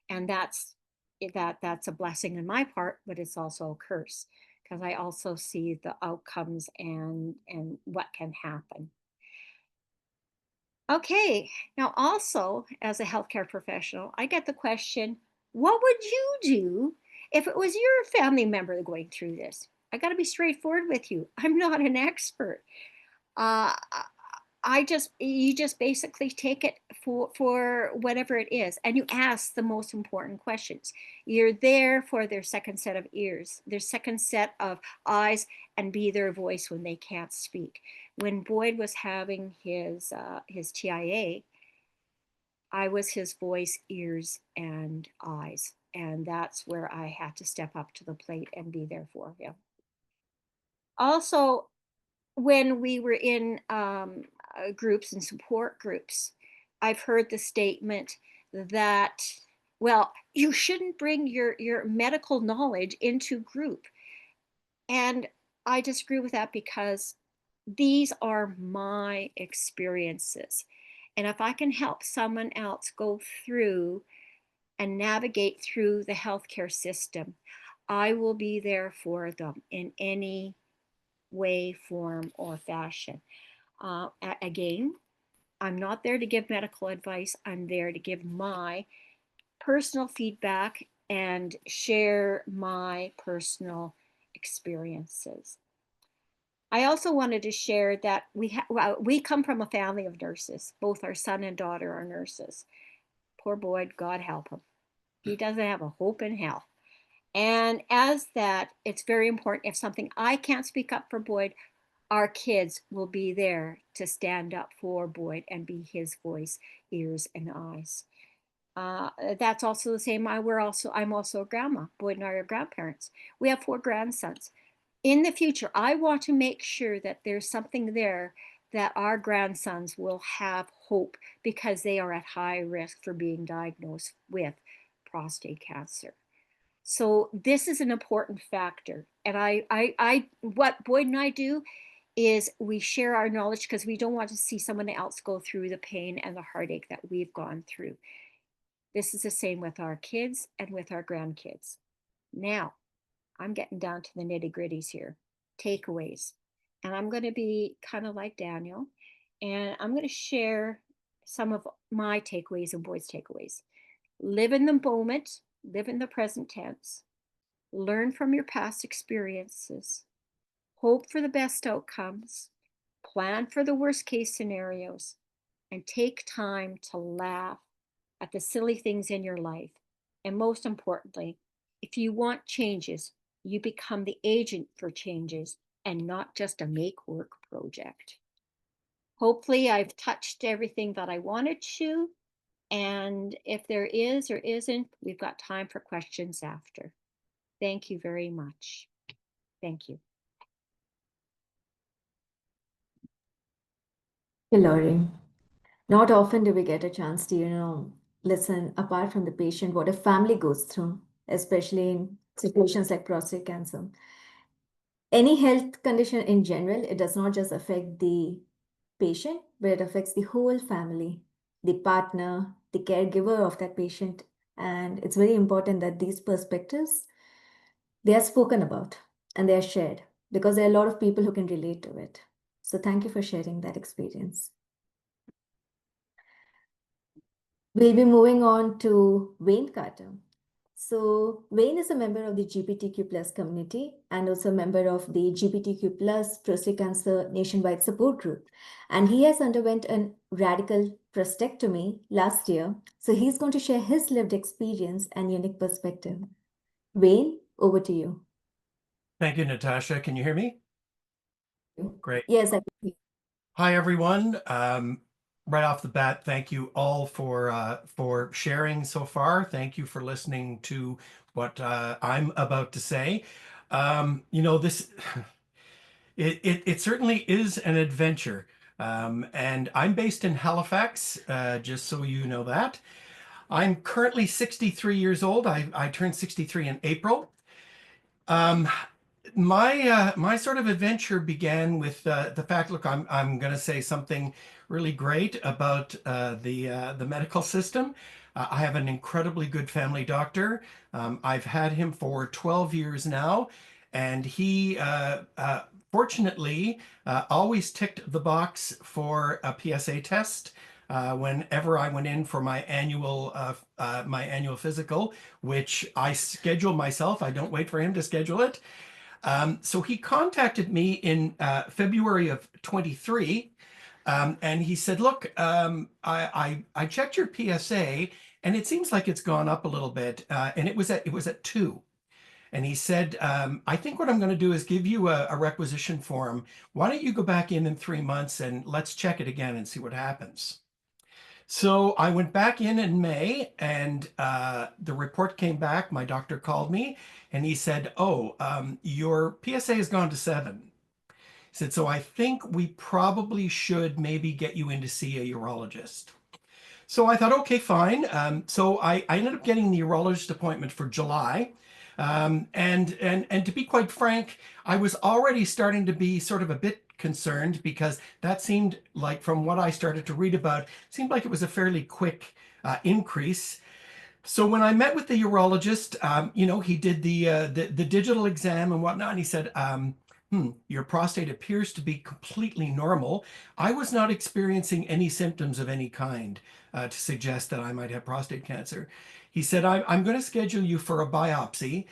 And that's a blessing in my part, but it's also a curse, because I also see the outcomes and what can happen. Okay, now also as a healthcare professional, I get the question, what would you do if it was your family member going through this? I got to be straightforward with you. I'm not an expert. You just basically take it for whatever it is, and you ask the most important questions. You're there for their second set of ears, their second set of eyes, and be their voice when they can't speak. When Boyd was having his TIA, I was his voice, ears, and eyes, and that's where I had to step up to the plate and be there for him. Also, when we were in groups and support groups, I've heard the statement that, well, you shouldn't bring your medical knowledge into group. And I disagree with that, because these are my experiences. And if I can help someone else go through and navigate through the healthcare system, I will be there for them in any way, form, or fashion. Again, I'm not there to give medical advice. I'm there to give my personal feedback and share my personal experiences. I also wanted to share that we come from a family of nurses. Both our son and daughter are nurses. Poor Boyd, God help him. He doesn't have a hope in hell. And as that, it's very important. If something I can't speak up for Boyd, our kids will be there to stand up for Boyd and be his voice, ears, and eyes. That's also the same. I'm also a grandma. Boyd and I are grandparents. We have 4 grandsons. In the future, I want to make sure that there's something there that our grandsons will have hope, because they are at high risk for being diagnosed with prostate cancer. So this is an important factor. And what Boyd and I do is we share our knowledge, because we don't want to see someone else go through the pain and the heartache that we've gone through. This is the same with our kids and with our grandkids. Now, I'm getting down to the nitty-gritties here. Takeaways. And I'm going to be kind of like Daniel, and I'm going to share some of my takeaways and Boyd's takeaways. Live in the moment, live in the present tense, learn from your past experiences, hope for the best outcomes, plan for the worst case scenarios, and take time to laugh at the silly things in your life. And most importantly, if you want changes, you become the agent for changes and not just a make-work project. Hopefully, I've touched everything that I wanted to. And if there is or isn't, we've got time for questions after. Thank you very much. Thank you. Hey, Laurie. Not often do we get a chance to, listen, apart from the patient, what a family goes through, especially in situations like prostate cancer. Any health condition in general, it does not just affect the patient, but it affects the whole family, the partner, the caregiver of that patient. And it's very important that these perspectives, they are spoken about and they are shared, because there are a lot of people who can relate to it. So thank you for sharing that experience. We'll be moving on to Wayne Carter. So Wayne is a member of the LGBTQ plus community and also a member of the LGBTQ plus prostate cancer nationwide support group. And he has underwent a radical prostatectomy last year. So he's going to share his lived experience and unique perspective. Wayne, over to you. Thank you, Natasha. Can you hear me? Great. Yes, I can hear you. Hi, everyone. Right off the bat, thank you all for sharing so far. Thank you for listening to what I'm about to say. You know, this it certainly is an adventure. And I'm based in Halifax, just so you know that. I'm currently 63 years old. I turned 63 in April. My sort of adventure began with the fact, look, I'm going to say something really great about the medical system. I have an incredibly good family doctor. I've had him for 12 years now, and he fortunately always ticked the box for a PSA test. Whenever I went in for my annual physical, which I schedule myself. I don't wait for him to schedule it. So he contacted me in February of 23, and he said, look, I checked your PSA and it seems like it's gone up a little bit, and it was at 2. And he said, I think what I'm going to do is give you a requisition form. Why don't you go back in 3 months and let's check it again and see what happens. So I went back in May, and the report came back. My doctor called me and he said, oh, your PSA has gone to 7. He said, so I think we probably should maybe get you in to see a urologist. So I thought, okay, fine. So I ended up getting the urologist appointment for July. And to be quite frank, I was already starting to be sort of a bit concerned, because that seemed like, from what I started to read about, seemed like it was a fairly quick increase. So when I met with the urologist, you know, he did the digital exam and whatnot, and he said, your prostate appears to be completely normal. I was not experiencing any symptoms of any kind to suggest that I might have prostate cancer. He said, I'm going to schedule you for a biopsy,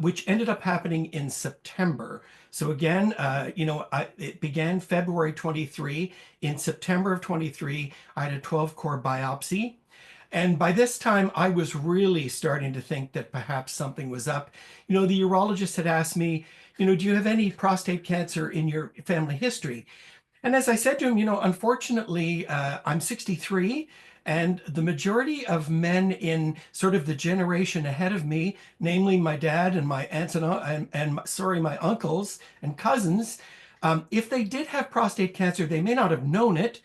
which ended up happening in September. So again, you know, it began February 23. In September of 23, I had a 12-core biopsy. And by this time, I was really starting to think that perhaps something was up. You know, the urologist had asked me, you know, do you have any prostate cancer in your family history? And as I said to him, you know, unfortunately, I'm 63, and the majority of men in sort of the generation ahead of me, namely my dad and my aunts and my uncles and cousins, if they did have prostate cancer, they may not have known it.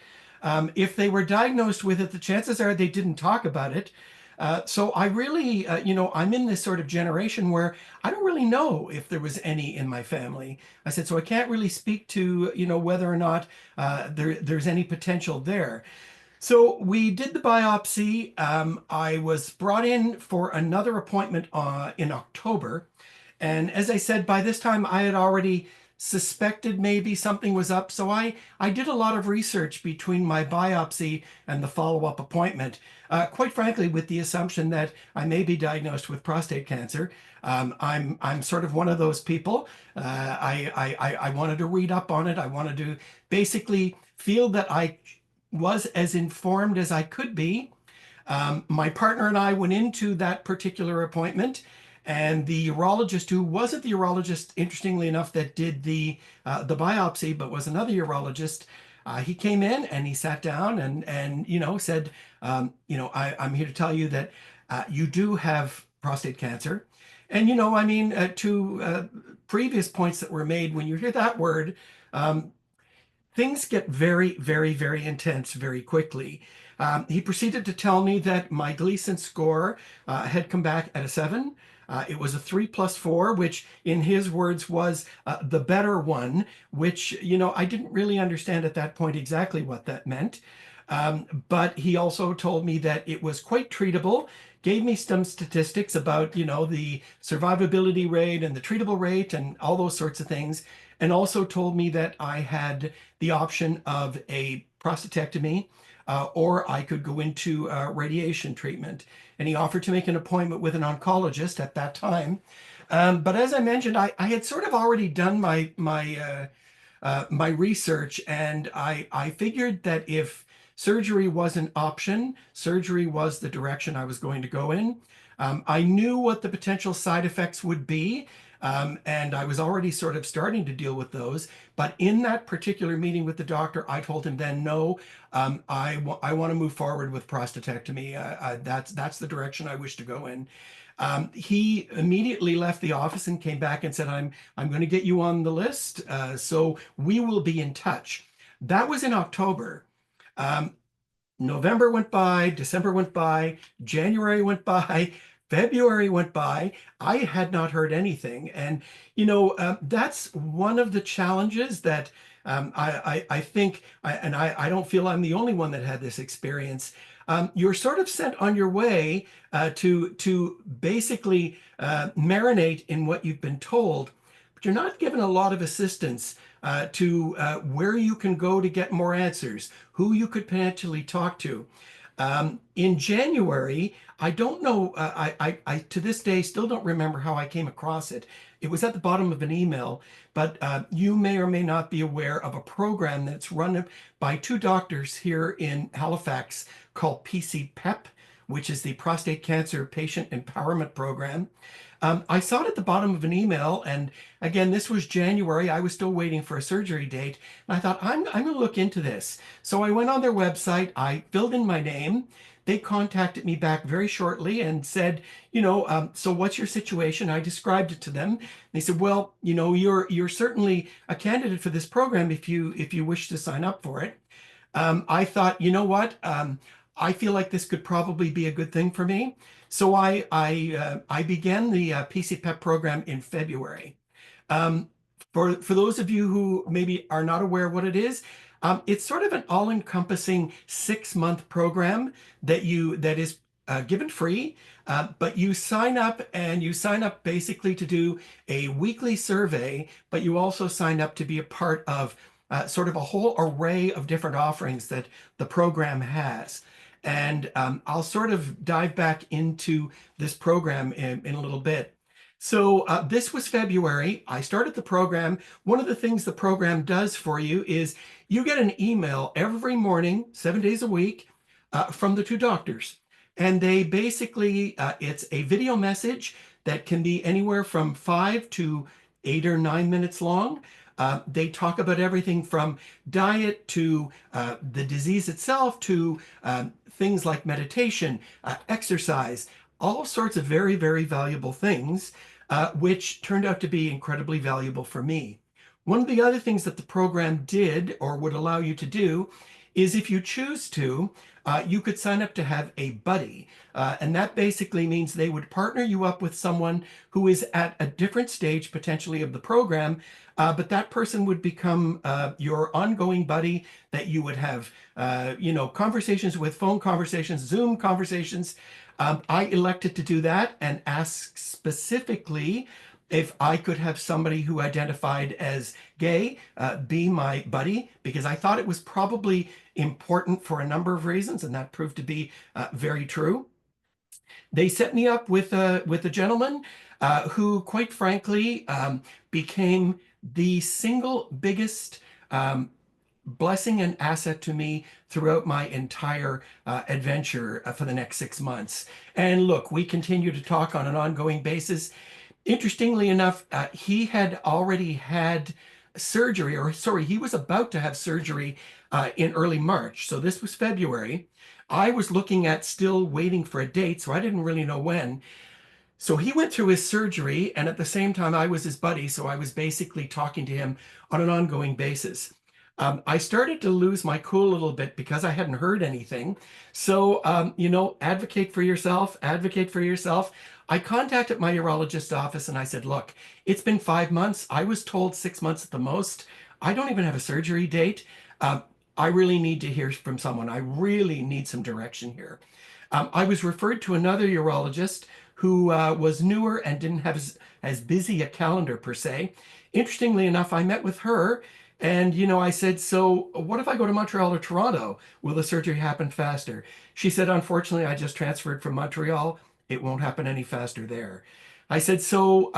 If they were diagnosed with it, the chances are they didn't talk about it. So I really, you know, I'm in this sort of generation where I don't really know if there was any in my family. I said, so I can't really speak to, you know, whether or not there's any potential there. So we did the biopsy. I was brought in for another appointment in October. And as I said, by this time I had already suspected maybe something was up. So I did a lot of research between my biopsy and the follow-up appointment, quite frankly, with the assumption that I may be diagnosed with prostate cancer. I'm sort of one of those people. I wanted to read up on it. I wanted to basically feel that I was as informed as I could be. My partner and I went into that particular appointment, and the urologist, who wasn't the urologist, interestingly enough, that did the biopsy, but was another urologist, he came in and he sat down and you know, said, you know, I'm here to tell you that you do have prostate cancer. And, you know, I mean, to previous points that were made, when you hear that word, things get very, very, very intense very quickly. He proceeded to tell me that my Gleason score had come back at a 7. It was a 3+4, which in his words was the better one, which, you know, I didn't really understand at that point exactly what that meant. But he also told me that it was quite treatable, gave me some statistics about, you know, the survivability rate and the treatable rate and all those sorts of things. And also told me that I had the option of a prostatectomy, or I could go into radiation treatment. And he offered to make an appointment with an oncologist at that time. But as I mentioned, I had sort of already done my research, and I figured that if surgery was an option, surgery was the direction I was going to go in. I knew what the potential side effects would be, and I was already sort of starting to deal with those. But in that particular meeting with the doctor, I told him then, no, I want to move forward with prostatectomy. That's the direction I wish to go in. He immediately left the office and came back and said, I'm going to get you on the list. So we will be in touch. That was in October. November went by, December went by, January went by, February went by. I had not heard anything. And, you know, that's one of the challenges that I think, and I don't feel I'm the only one that had this experience. You're sort of sent on your way to basically marinate in what you've been told, but you're not given a lot of assistance to where you can go to get more answers, who you could potentially talk to. In January, I don't know, I to this day still don't remember how I came across it. It was at the bottom of an email, but you may or may not be aware of a program that's run by two doctors here in Halifax called PCPEP, which is the Prostate Cancer Patient Empowerment Program. I saw it at the bottom of an email, and again, this was January. I was still waiting for a surgery date, and I thought, I'm going to look into this. So I went on their website, I filled in my name. They contacted me back very shortly and said, you know, so what's your situation? I described it to them. They said, well, you know, you're certainly a candidate for this program if you wish to sign up for it. I thought, you know what? I feel like this could probably be a good thing for me. So I began the PCPEP program in February. For those of you who maybe are not aware what it is, it's sort of an all-encompassing 6-month program that is given free, but you sign up, and you sign up basically to do a weekly survey, but you also sign up to be a part of sort of a whole array of different offerings that the program has. And I'll sort of dive back into this program in a little bit. So this was February. I started the program. One of the things the program does for you is you get an email every morning, 7 days a week, from the two doctors. And they basically, it's a video message that can be anywhere from 5 to 8 or 9 minutes long. They talk about everything from diet to the disease itself to things like meditation, exercise, all sorts of very, very valuable things, which turned out to be incredibly valuable for me. One of the other things that the program did, or would allow you to do, is if you choose to, you could sign up to have a buddy. And that basically means they would partner you up with someone who is at a different stage potentially of the program, but that person would become your ongoing buddy that you would have, you know, conversations with, phone conversations, Zoom conversations. I elected to do that and ask specifically if I could have somebody who identified as gay be my buddy, because I thought it was probably important for a number of reasons, and that proved to be very true. They set me up with a gentleman who, quite frankly, became the single biggest blessing and asset to me throughout my entire adventure for the next 6 months. And look, we continue to talk on an ongoing basis. Interestingly enough, he had already had surgery, or sorry, he was about to have surgery in early March. So this was February. I was looking at still waiting for a date, so I didn't really know when. So he went through his surgery, and at the same time, I was his buddy, so I was basically talking to him on an ongoing basis. I started to lose my cool a little bit because I hadn't heard anything. So, you know, advocate for yourself, advocate for yourself. I contacted my urologist office and I said, look, it's been 5 months. I was told 6 months at the most. I don't even have a surgery date. I really need to hear from someone. I really need some direction here. I was referred to another urologist who was newer and didn't have as busy a calendar per se. Interestingly enough, I met with her and, I said, so what if I go to Montreal or Toronto? Will the surgery happen faster? She said, unfortunately, I just transferred from Montreal. It won't happen any faster there. I said, so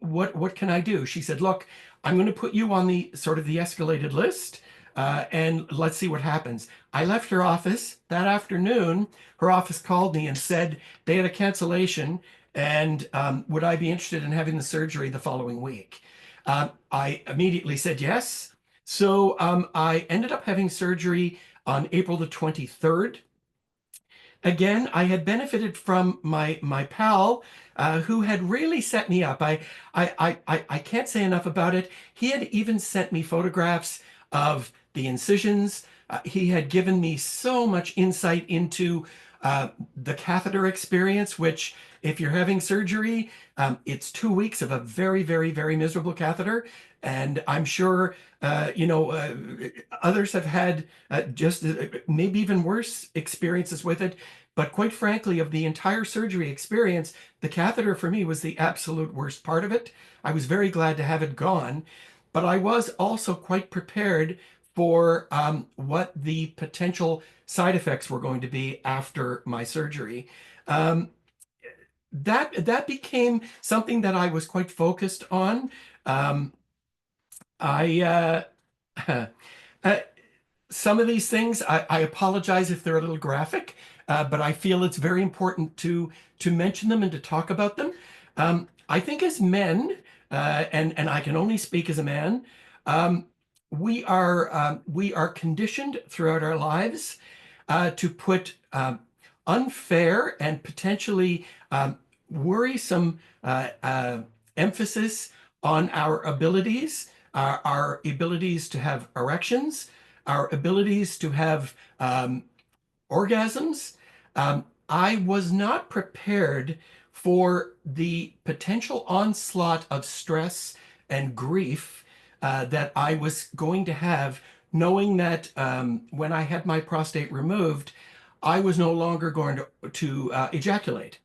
what can I do? She said, look, I'm going to put you on the sort of the escalated list. And let's see what happens. I left her office that afternoon. Her office called me and said they had a cancellation and would I be interested in having the surgery the following week? I immediately said yes. So I ended up having surgery on April the 23rd. Again, I had benefited from my pal who had really set me up. I can't say enough about it. He had even sent me photographs of the incisions. He had given me so much insight into the catheter experience, which if you're having surgery, it's 2 weeks of a very, very, very miserable catheter. And I'm sure, others have had just maybe even worse experiences with it. But quite frankly, of the entire surgery experience, the catheter for me was the absolute worst part of it. I was very glad to have it gone, but I was also quite prepared for what the potential side effects were going to be after my surgery. That became something that I was quite focused on. Some of these things, I apologize if they're a little graphic, but I feel it's very important to mention them and to talk about them. I think as men, and I can only speak as a man, we are conditioned throughout our lives to put unfair and potentially worrisome emphasis on our abilities to have erections, our abilities to have orgasms. I was not prepared for the potential onslaught of stress and grief that I was going to have, knowing that when I had my prostate removed, I was no longer going to ejaculate.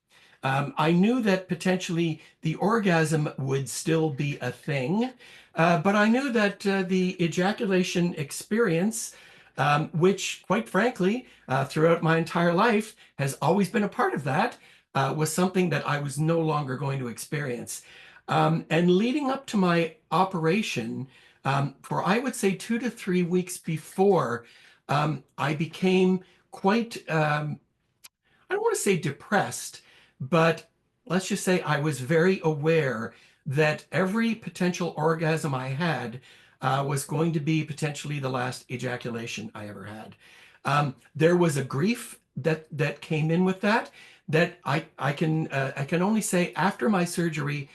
I knew that potentially the orgasm would still be a thing, but I knew that the ejaculation experience, which quite frankly, throughout my entire life has always been a part of that, was something that I was no longer going to experience. And leading up to my operation, for I would say 2 to 3 weeks before, I became quite, I don't want to say depressed, but let's just say I was very aware that every potential orgasm I had was going to be potentially the last ejaculation I ever had. There was a grief that came in with that I can only say after my surgery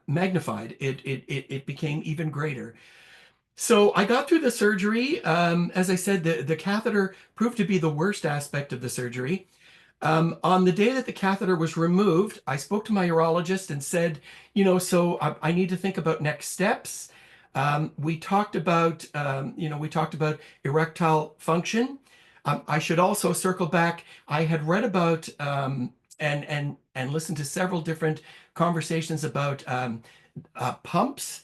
magnified. It became even greater. So I got through the surgery. As I said, the catheter proved to be the worst aspect of the surgery. On the day that the catheter was removed, I spoke to my urologist and said, so I need to think about next steps. We talked about, erectile function. I should also circle back. I had read about and listened to several different conversations about pumps.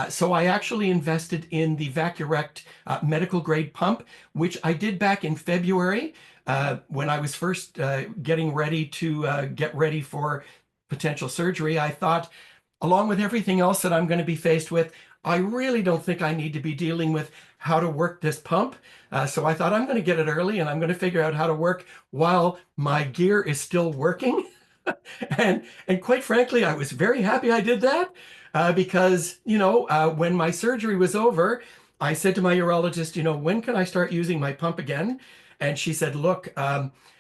So I actually invested in the VacuRect medical grade pump, which I did back in February when I was first getting ready to get ready for potential surgery. I thought, along with everything else that I'm going to be faced with, I really don't think I need to be dealing with how to work this pump. So I thought I'm going to get it early and I'm going to figure out how to work while my gear is still working. and quite frankly, I was very happy I did that because, when my surgery was over, I said to my urologist, when can I start using my pump again? And she said, look,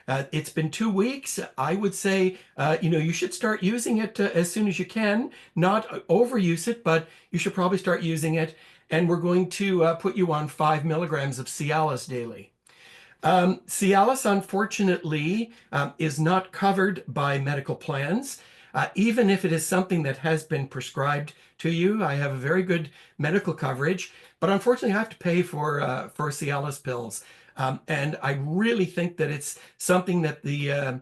it's been 2 weeks. I would say, you should start using it as soon as you can, not overuse it, but you should probably start using it. And we're going to put you on 5 milligrams of Cialis daily. Cialis, unfortunately, is not covered by medical plans. even if it is something that has been prescribed to you. I have a very good medical coverage, but unfortunately I have to pay for Cialis pills. And I really think that it's something that the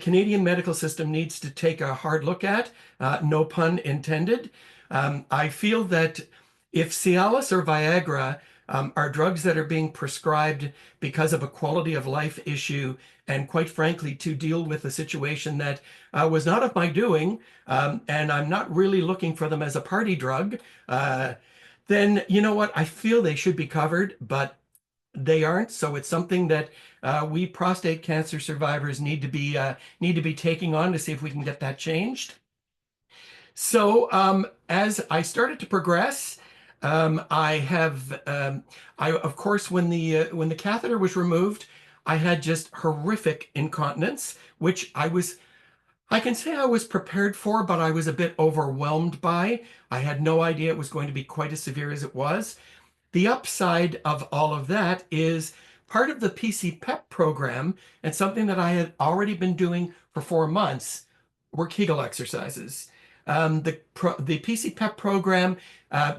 Canadian medical system needs to take a hard look at, no pun intended. I feel that if Cialis or Viagra are drugs that are being prescribed because of a quality of life issue, and quite frankly, to deal with a situation that was not of my doing, and I'm not really looking for them as a party drug, then you know what? I feel they should be covered, but they aren't. So it's something that we prostate cancer survivors need to be taking on to see if we can get that changed. So as I started to progress, I of course, when the catheter was removed, I had just horrific incontinence, which I can say I was prepared for, but I was a bit overwhelmed by. I had no idea it was going to be quite as severe as it was. The upside of all of that is part of the PCPEP program, and something that I had already been doing for 4 months were Kegel exercises. The PCPEP program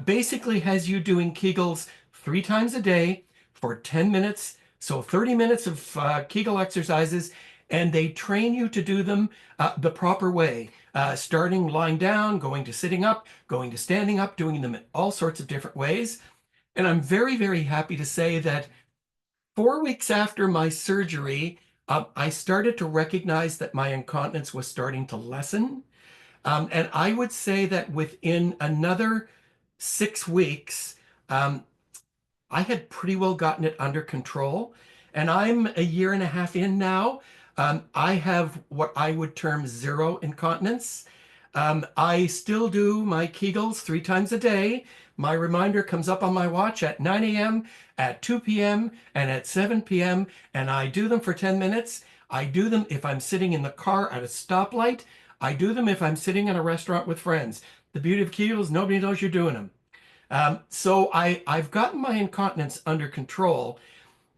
basically has you doing Kegels 3 times a day for 10 minutes, so 30 minutes of Kegel exercises, and they train you to do them the proper way, starting lying down, going to sitting up, going to standing up, doing them in all sorts of different ways. And I'm very, very happy to say that 4 weeks after my surgery, I started to recognize that my incontinence was starting to lessen. And I would say that within another 6 weeks, I had pretty well gotten it under control. And I'm a year and a half in now. I have what I would term zero incontinence. I still do my Kegels 3 times a day. My reminder comes up on my watch at 9 a.m., at 2 p.m., and at 7 p.m., and I do them for 10 minutes. I do them if I'm sitting in the car at a stoplight. I do them if I'm sitting in a restaurant with friends. The beauty of Kegels, nobody knows you're doing them. So I've gotten my incontinence under control.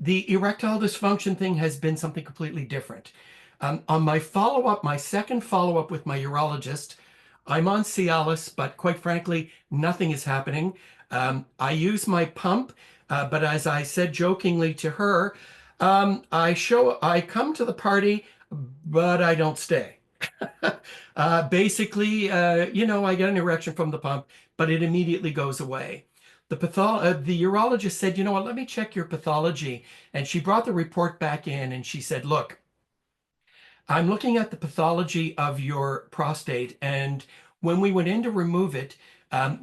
The erectile dysfunction thing has been something completely different. On my follow-up, my second follow-up with my urologist, I'm on Cialis, but quite frankly, nothing is happening. I use my pump, but as I said jokingly to her, I come to the party, but I don't stay. Basically, I get an erection from the pump, but it immediately goes away. The urologist said, you know what, let me check your pathology. And she brought the report back in and she said, look, I'm looking at the pathology of your prostate, and when we went in to remove it,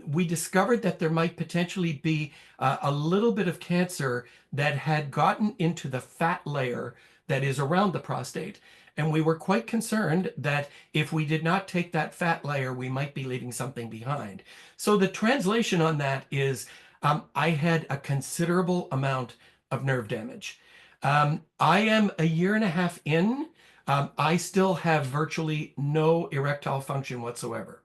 we discovered that there might potentially be a little bit of cancer that had gotten into the fat layer that is around the prostate. And we were quite concerned that if we did not take that fat layer, we might be leaving something behind. So the translation on that is I had a considerable amount of nerve damage. I am a year and a half in. I still have virtually no erectile function whatsoever.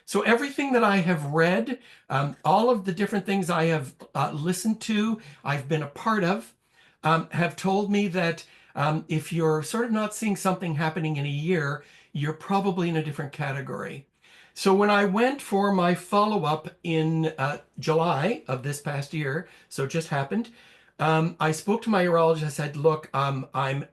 So everything that I have read, all of the different things I have listened to, I've been a part of, have told me that if you're sort of not seeing something happening in a year, you're probably in a different category. So when I went for my follow-up in July of this past year, so it just happened, I spoke to my urologist. I said, look, I'm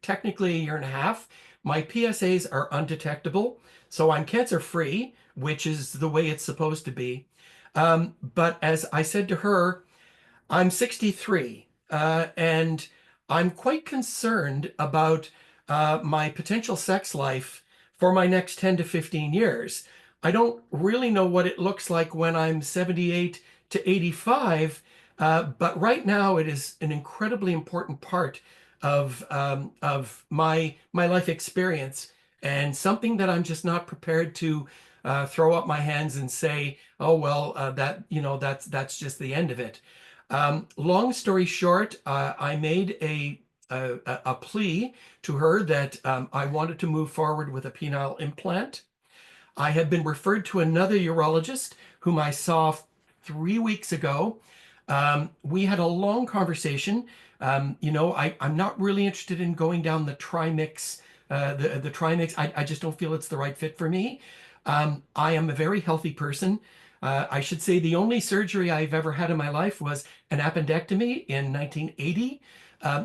technically a year and a half. My PSAs are undetectable, so I'm cancer-free, which is the way it's supposed to be. But as I said to her, I'm 63, and I'm quite concerned about my potential sex life for my next 10 to 15 years. I don't really know what it looks like when I'm 78 to 85, but right now it is an incredibly important part of my life experience, and something that I'm just not prepared to throw up my hands and say, oh well, that's just the end of it. Long story short, I made a plea to her that I wanted to move forward with a penile implant. I had been referred to another urologist whom I saw 3 weeks ago. We had a long conversation. I'm not really interested in going down the trimix the trimix. I just don't feel it's the right fit for me. I am a very healthy person. I should say the only surgery I've ever had in my life was an appendectomy in 1980.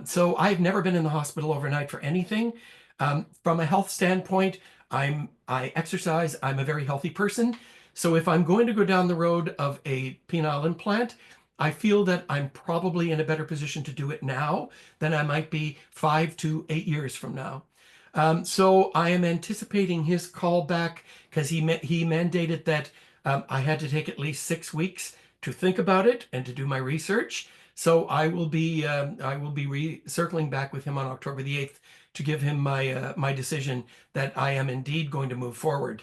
So I've never been in the hospital overnight for anything. From a health standpoint, I exercise. I'm a very healthy person. So if I'm going to go down the road of a penile implant, I feel that I'm probably in a better position to do it now than I might be 5 to 8 years from now. So I am anticipating his call back because he mandated that I had to take at least 6 weeks to think about it and to do my research. So I will be circling back with him on October the 8th to give him my decision that I am indeed going to move forward.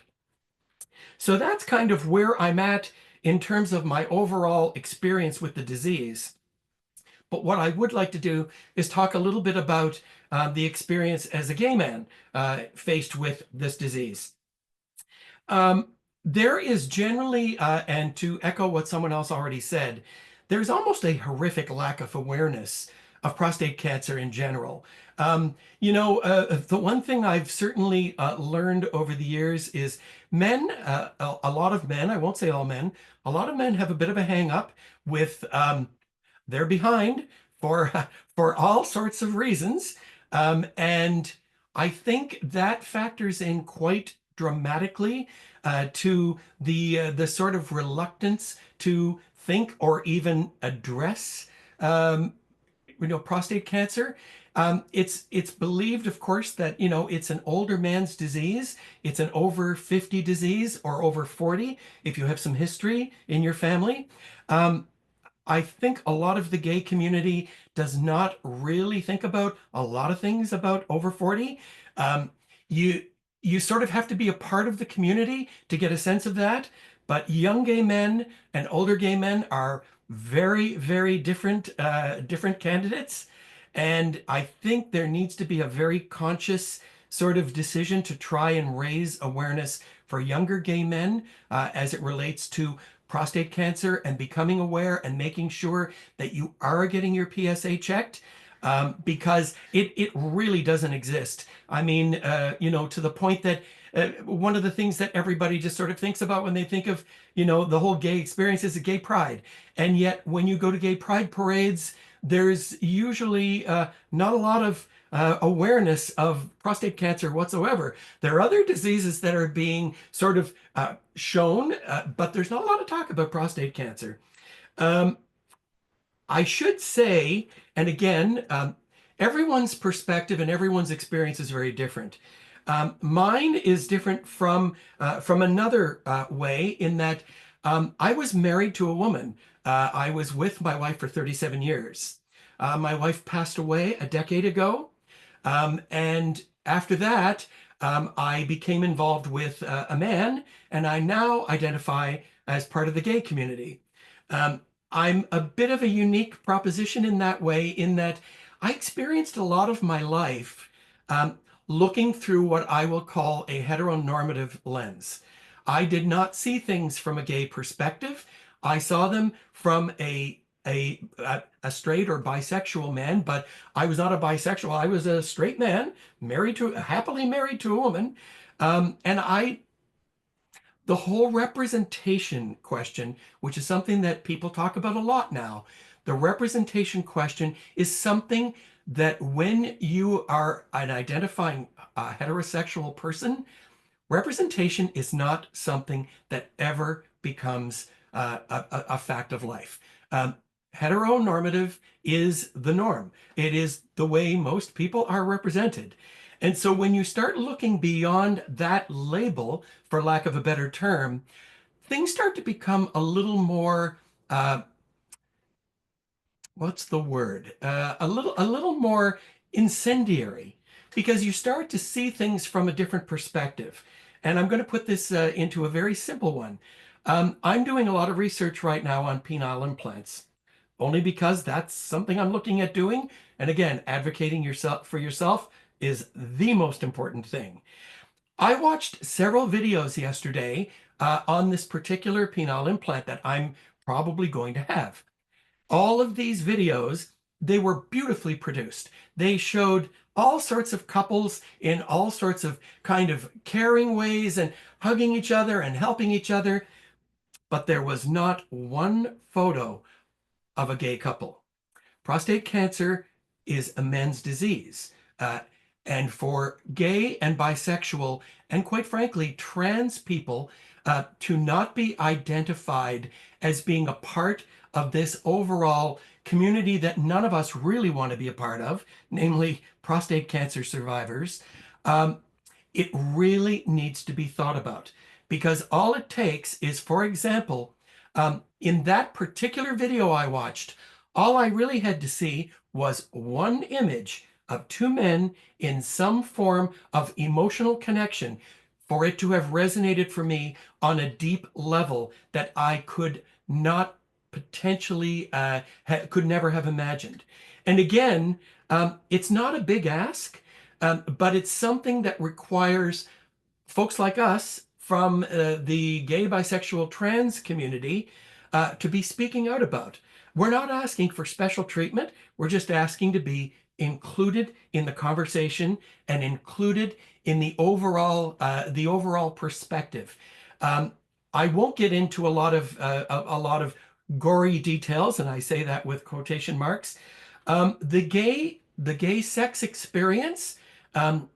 So that's kind of where I'm at in terms of my overall experience with the disease. But what I would like to do is talk a little bit about the experience as a gay man faced with this disease. There is generally, and to echo what someone else already said, there's almost a horrific lack of awareness of prostate cancer in general. The one thing I've certainly learned over the years is men, a lot of men, I won't say all men, a lot of men have a bit of a hang up with they're behind for all sorts of reasons. And I think that factors in quite dramatically to the sort of reluctance to think or even address prostate cancer. It's believed, of course, that it's an older man's disease. It's an over 50 disease or over 40 if you have some history in your family. I think a lot of the gay community does not really think about a lot of things about over 40. You sort of have to be a part of the community to get a sense of that. But young gay men and older gay men are very, very different candidates. And I think there needs to be a very conscious sort of decision to try and raise awareness for younger gay men as it relates to prostate cancer and becoming aware and making sure that you are getting your PSA checked because it really doesn't exist. I mean, to the point that one of the things that everybody just sort of thinks about when they think of, the whole gay experience is a gay pride. And yet when you go to gay pride parades, there's usually not a lot of awareness of prostate cancer whatsoever. There are other diseases that are being sort of shown, but there's not a lot of talk about prostate cancer. I should say, and again, everyone's perspective and everyone's experience is very different. Mine is different from another way in that I was married to a woman. I was with my wife for 37 years. My wife passed away a decade ago. And after that, I became involved with a man, and I now identify as part of the gay community. I'm a bit of a unique proposition in that way, in that I experienced a lot of my life looking through what I will call a heteronormative lens. I did not see things from a gay perspective. I saw them from a straight or bisexual man, but I was not a bisexual. I was a straight man, happily married to a woman. The whole representation question, which is something that people talk about a lot now, the representation question is something that when you are an identifying heterosexual person, representation is not something that ever becomes a fact of life. Heteronormative is the norm. It is the way most people are represented. And so when you start looking beyond that label, for lack of a better term, things start to become a little more, what's the word? A little more incendiary, because you start to see things from a different perspective. And I'm going to put this into a very simple one. I'm doing a lot of research right now on penile implants, only because that's something I'm looking at doing. And again, advocating for yourself is the most important thing. I watched several videos yesterday on this particular penile implant that I'm probably going to have. All of these videos, they were beautifully produced. They showed all sorts of couples in all sorts of kind of caring ways and hugging each other and helping each other. But there was not one photo of a gay couple. Prostate cancer is a men's disease. And for gay and bisexual, and quite frankly, trans people to not be identified as being a part of this overall community that none of us really want to be a part of, namely prostate cancer survivors, it really needs to be thought about. Because all it takes is, for example, in that particular video I watched, all I really had to see was one image of two men in some form of emotional connection for it to have resonated for me on a deep level that I could not potentially, could never have imagined. And again, it's not a big ask, but it's something that requires folks like us from the gay, bisexual, trans community to be speaking out about. We're not asking for special treatment. We're just asking to be included in the conversation and included in the overall perspective. I won't get into a lot of gory details, and I say that with quotation marks. The gay sex experience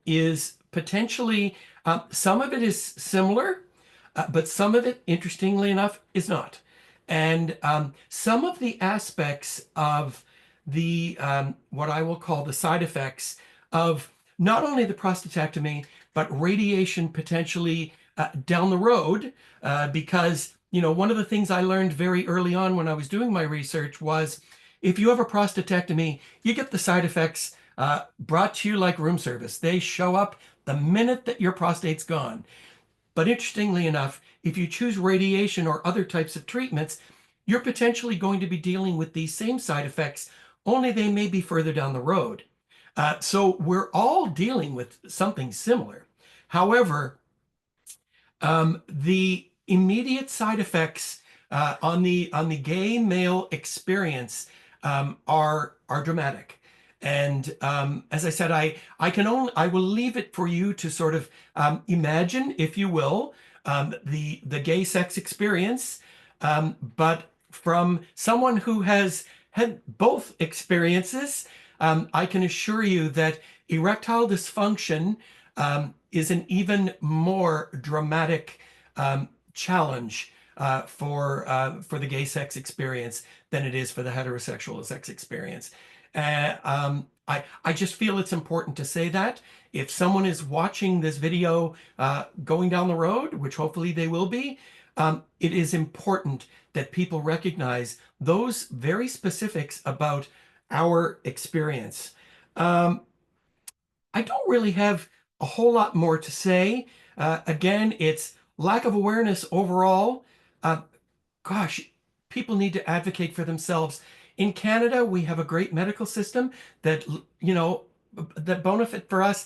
is potentially, some of it is similar, but some of it, interestingly enough, is not. And some of the aspects of the what I will call the side effects of not only the prostatectomy, but radiation potentially down the road, because, you know, one of the things I learned very early on when I was doing my research was if you have a prostatectomy, you get the side effects brought to you like room service. They show up the minute that your prostate's gone. But interestingly enough, if you choose radiation or other types of treatments, you're potentially going to be dealing with these same side effects, only they may be further down the road. So we're all dealing with something similar. However, the immediate side effects on the gay male experience are dramatic. And as I said, I will leave it for you to sort of imagine, if you will, the gay sex experience. But from someone who has had both experiences, I can assure you that erectile dysfunction is an even more dramatic challenge for the gay sex experience than it is for the heterosexual sex experience. I just feel it's important to say that. If someone is watching this video going down the road, which hopefully they will be, it is important that people recognize those very specifics about our experience. I don't really have a whole lot more to say. Again, it's lack of awareness overall. Gosh, people need to advocate for themselves. In Canada, we have a great medical system that, you know, that benefit for us.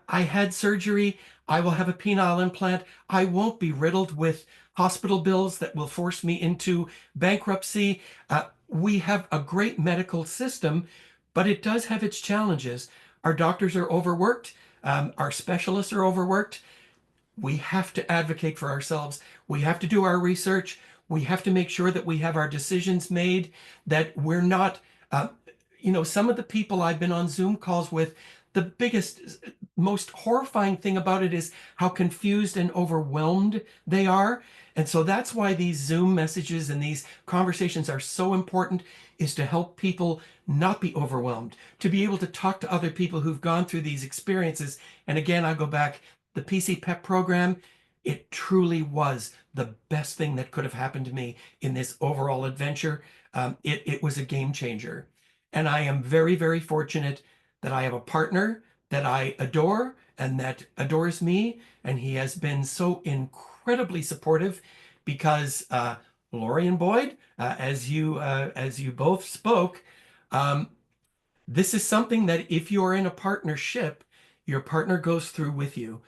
I had surgery. I will have a penile implant. I won't be riddled with hospital bills that will force me into bankruptcy. We have a great medical system, but it does have its challenges. Our doctors are overworked. Our specialists are overworked. We have to advocate for ourselves. We have to do our research. We have to make sure that we have our decisions made, that we're not, you know, some of the people I've been on Zoom calls with, the biggest, most horrifying thing about it is how confused and overwhelmed they are. And so that's why these Zoom messages and these conversations are so important, is to help people not be overwhelmed, to be able to talk to other people who've gone through these experiences. And again, I go back, the PCPEP program, it truly was the best thing that could have happened to me in this overall adventure. It was a game changer. And I am very, very fortunate that I have a partner that I adore and that adores me. And he has been so incredibly supportive because Lori and Boyd, as you both spoke, this is something that if you are in a partnership, your partner goes through with you.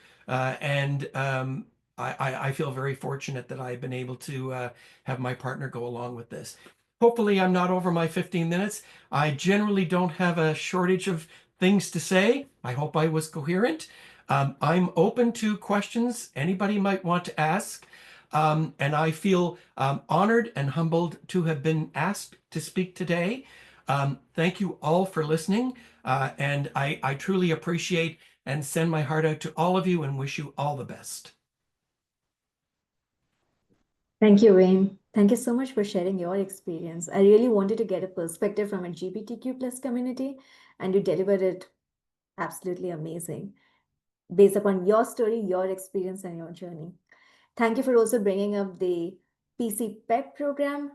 I feel very fortunate that I've been able to have my partner go along with this. Hopefully I'm not over my 15 minutes. I generally don't have a shortage of things to say. I hope I was coherent. I'm open to questions anybody might want to ask. And I feel honored and humbled to have been asked to speak today. Thank you all for listening. And I truly appreciate and send my heart out to all of you and wish you all the best. Thank you, Wayne. Thank you so much for sharing your experience. I really wanted to get a perspective from a LGBTQ plus community, and you delivered it absolutely amazing based upon your story, your experience, and your journey. Thank you for also bringing up the PCPEP program.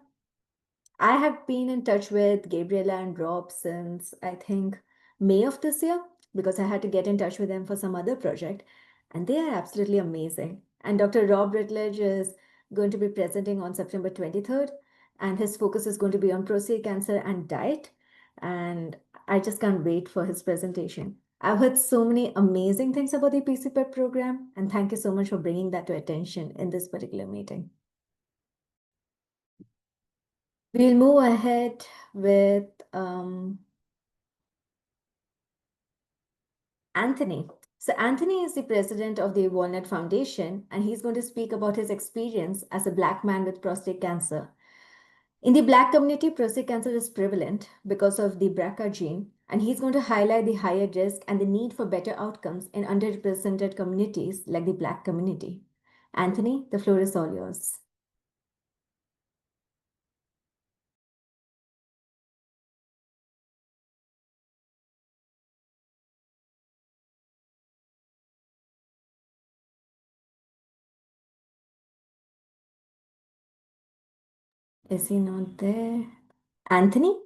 I have been in touch with Gabriella and Rob since I think May of this year because I had to get in touch with them for some other project, and they are absolutely amazing. And Dr. Rob Rutledge is going to be presenting on September 23rd, and his focus is going to be on prostate cancer and diet. And I just can't wait for his presentation. I've heard so many amazing things about the PCPEP program, and thank you so much for bringing that to attention in this particular meeting. We'll move ahead with Anthony. So Anthony is the president of the Walnut Foundation, and he's going to speak about his experience as a Black man with prostate cancer. In the Black community, prostate cancer is prevalent because of the BRCA gene, and he's going to highlight the higher risk and the need for better outcomes in underrepresented communities like the Black community. Anthony, the floor is all yours. Is he not there? Anthony?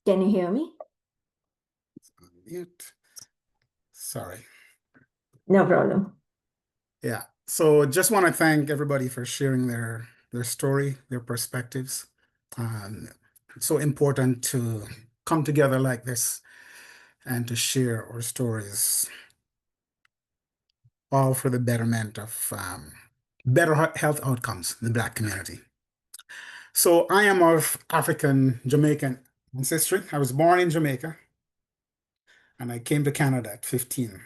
Can you hear me? Mute. Sorry. No problem. Yeah. So just want to thank everybody for sharing their story, their perspectives. It's so important to come together like this and to share our stories, all for the betterment of better health outcomes in the Black community. So I am of African Jamaican ancestry. I was born in Jamaica and I came to Canada at 15.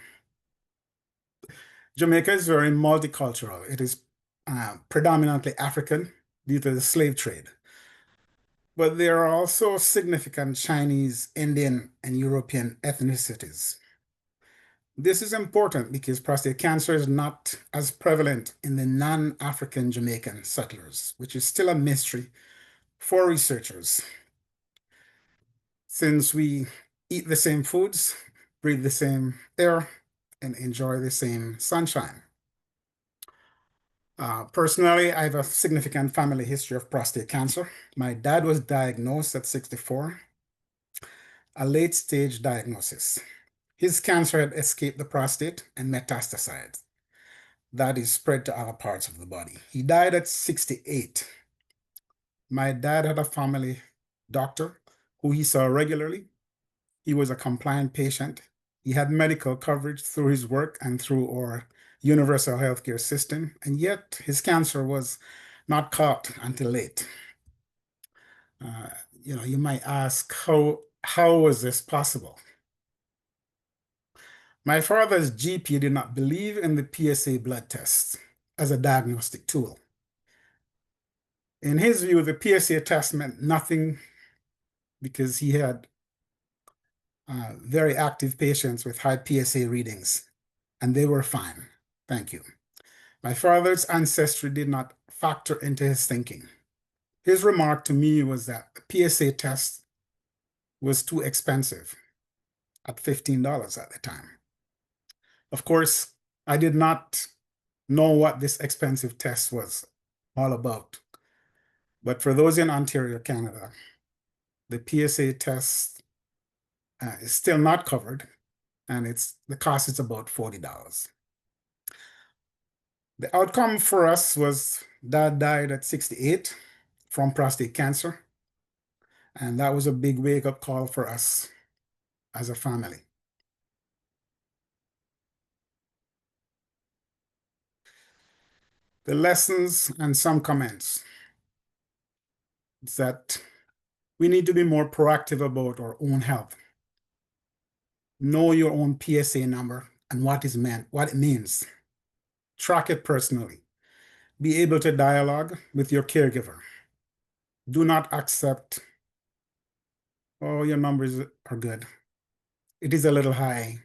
Jamaica is very multicultural. It is predominantly African due to the slave trade. But there are also significant Chinese, Indian, and European ethnicities. This is important because prostate cancer is not as prevalent in the non-African Jamaican settlers, which is still a mystery for researchers. Since we eat the same foods, breathe the same air, and enjoy the same sunshine. Personally, I have a significant family history of prostate cancer. My dad was diagnosed at 64, a late-stage diagnosis. His cancer had escaped the prostate and metastasized. That is spread to other parts of the body. He died at 68. My dad had a family doctor who he saw regularly. He was a compliant patient. He had medical coverage through his work and through our universal healthcare system, and yet his cancer was not caught until late. You might ask, how was this possible? My father's GP did not believe in the PSA blood test as a diagnostic tool. In his view, the PSA test meant nothing because he had very active patients with high PSA readings, and they were fine. Thank you. My father's ancestry did not factor into his thinking. His remark to me was that the PSA test was too expensive at $15 at the time. Of course, I did not know what this expensive test was all about. But for those in Ontario, Canada, the PSA test is still not covered, and the cost is about $40. The outcome for us was Dad died at 68 from prostate cancer, and that was a big wake-up call for us as a family. The lessons and some comments is that We need to be more proactive about our own health. Know your own PSA number and what it means. Track it personally. Be able to dialogue with your caregiver. Do not accept, oh, your numbers are good. It is a little high.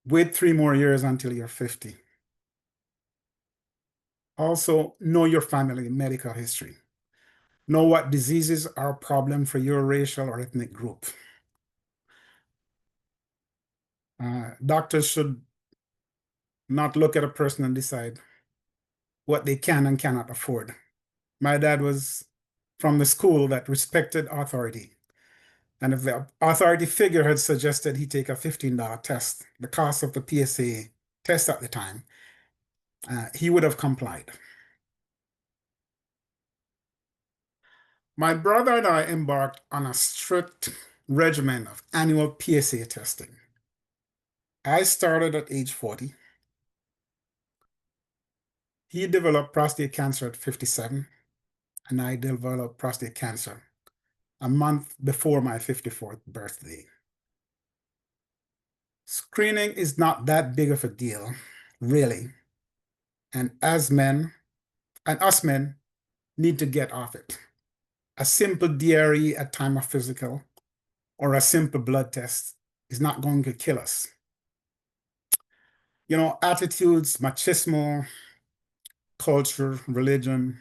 Wait 3 more years until you're 50. Also, know your family medical history. Know what diseases are a problem for your racial or ethnic group. Doctors should not look at a person and decide what they can and cannot afford. My dad was from the school that respected authority. And if the authority figure had suggested he take a $15 test, the cost of the PSA test at the time, he would have complied. My brother and I embarked on a strict regimen of annual PSA testing. I started at age 40. He developed prostate cancer at 57, and I developed prostate cancer a month before my 54th birthday. Screening is not that big of a deal, really. And us men need to get off it. A simple DRE at time of physical or a simple blood test is not going to kill us. You know, attitudes, machismo, culture, religion,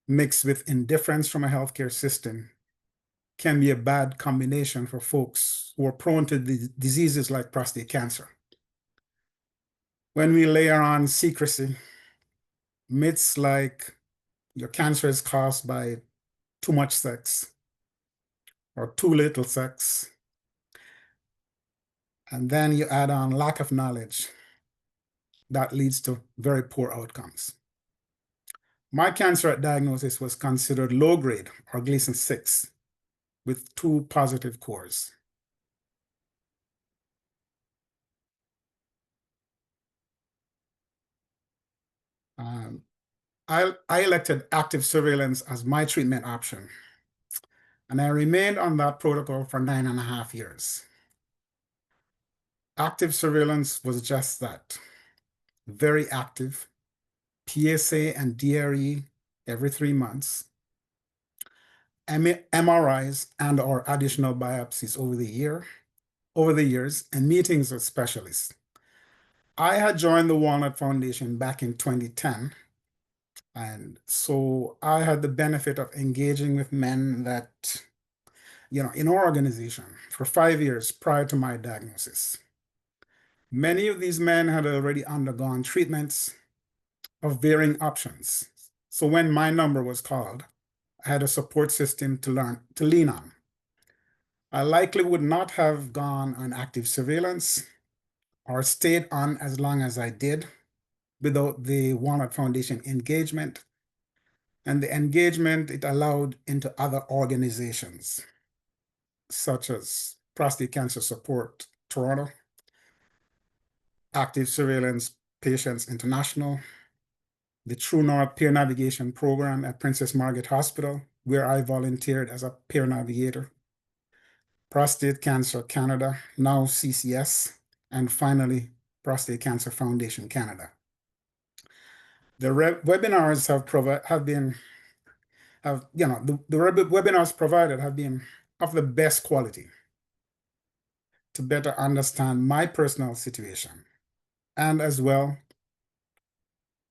mixed with indifference from a healthcare system can be a bad combination for folks who are prone to diseases like prostate cancer. When we layer on secrecy, myths like your cancer is caused by too much sex or too little sex, and then you add on lack of knowledge, that leads to very poor outcomes. My cancer at diagnosis was considered low grade or Gleason 6 with 2 positive cores. I elected active surveillance as my treatment option, and I remained on that protocol for 9.5 years. Active surveillance was just that, very active, PSA and DRE every 3 months, MRIs and or additional biopsies over the years, and meetings with specialists. I had joined the Walnut Foundation back in 2010, and so I had the benefit of engaging with men that, you know, in our organization for 5 years prior to my diagnosis. Many of these men had already undergone treatments of varying options. So when my number was called, I had a support system to lean on. I likely would not have gone on active surveillance or stayed on as long as I did without the Walnut Foundation engagement. And the engagement it allowed into other organizations, such as Prostate Cancer Support Toronto, Active Surveillance Patients International, the True North Peer Navigation Program at Princess Margaret Hospital, where I volunteered as a peer navigator, Prostate Cancer Canada, now CCS, and finally, Prostate Cancer Foundation Canada. The webinars webinars provided have been of the best quality to better understand my personal situation, and as well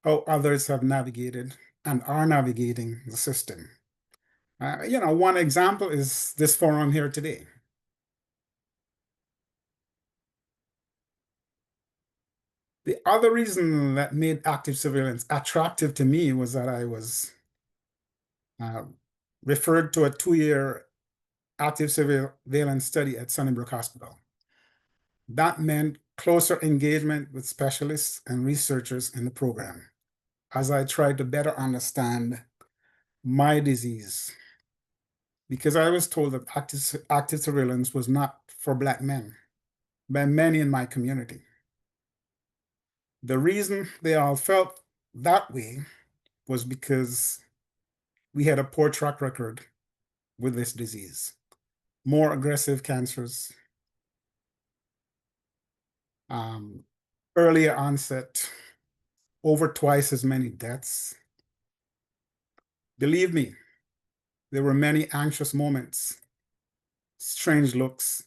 how others have navigated and are navigating the system. One example is this forum here today. The other reason that made active surveillance attractive to me was that I was referred to a 2-year active surveillance study at Sunnybrook Hospital. That meant closer engagement with specialists and researchers in the program as I tried to better understand my disease, because I was told that active surveillance was not for Black men by many in my community. The reason they all felt that way was because we had a poor track record with this disease. More aggressive cancers, earlier onset, over twice as many deaths. Believe me, there were many anxious moments, strange looks,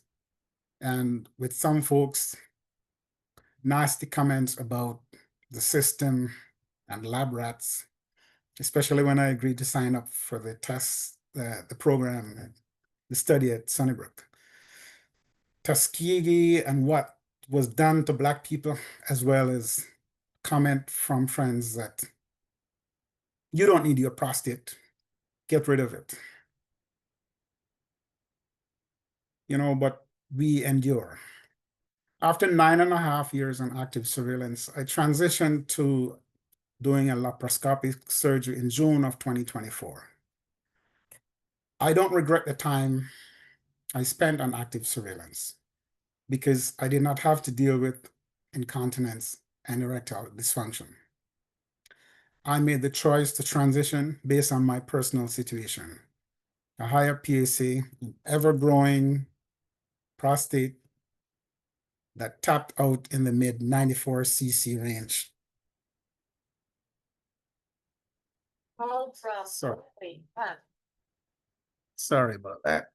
and with some folks, nasty comments about the system and lab rats, especially when I agreed to sign up for the test, the program, the study at Sunnybrook. Tuskegee and what was done to Black people, as well as comment from friends that you don't need your prostate, get rid of it. You know, but we endure. After 9.5 years in active surveillance, I transitioned to doing a laparoscopic surgery in June of 2024. I don't regret the time I spent on active surveillance because I did not have to deal with incontinence and erectile dysfunction. I made the choice to transition based on my personal situation. A higher PSA, an ever-growing prostate that tapped out in the mid 94 cc range. Sorry about that.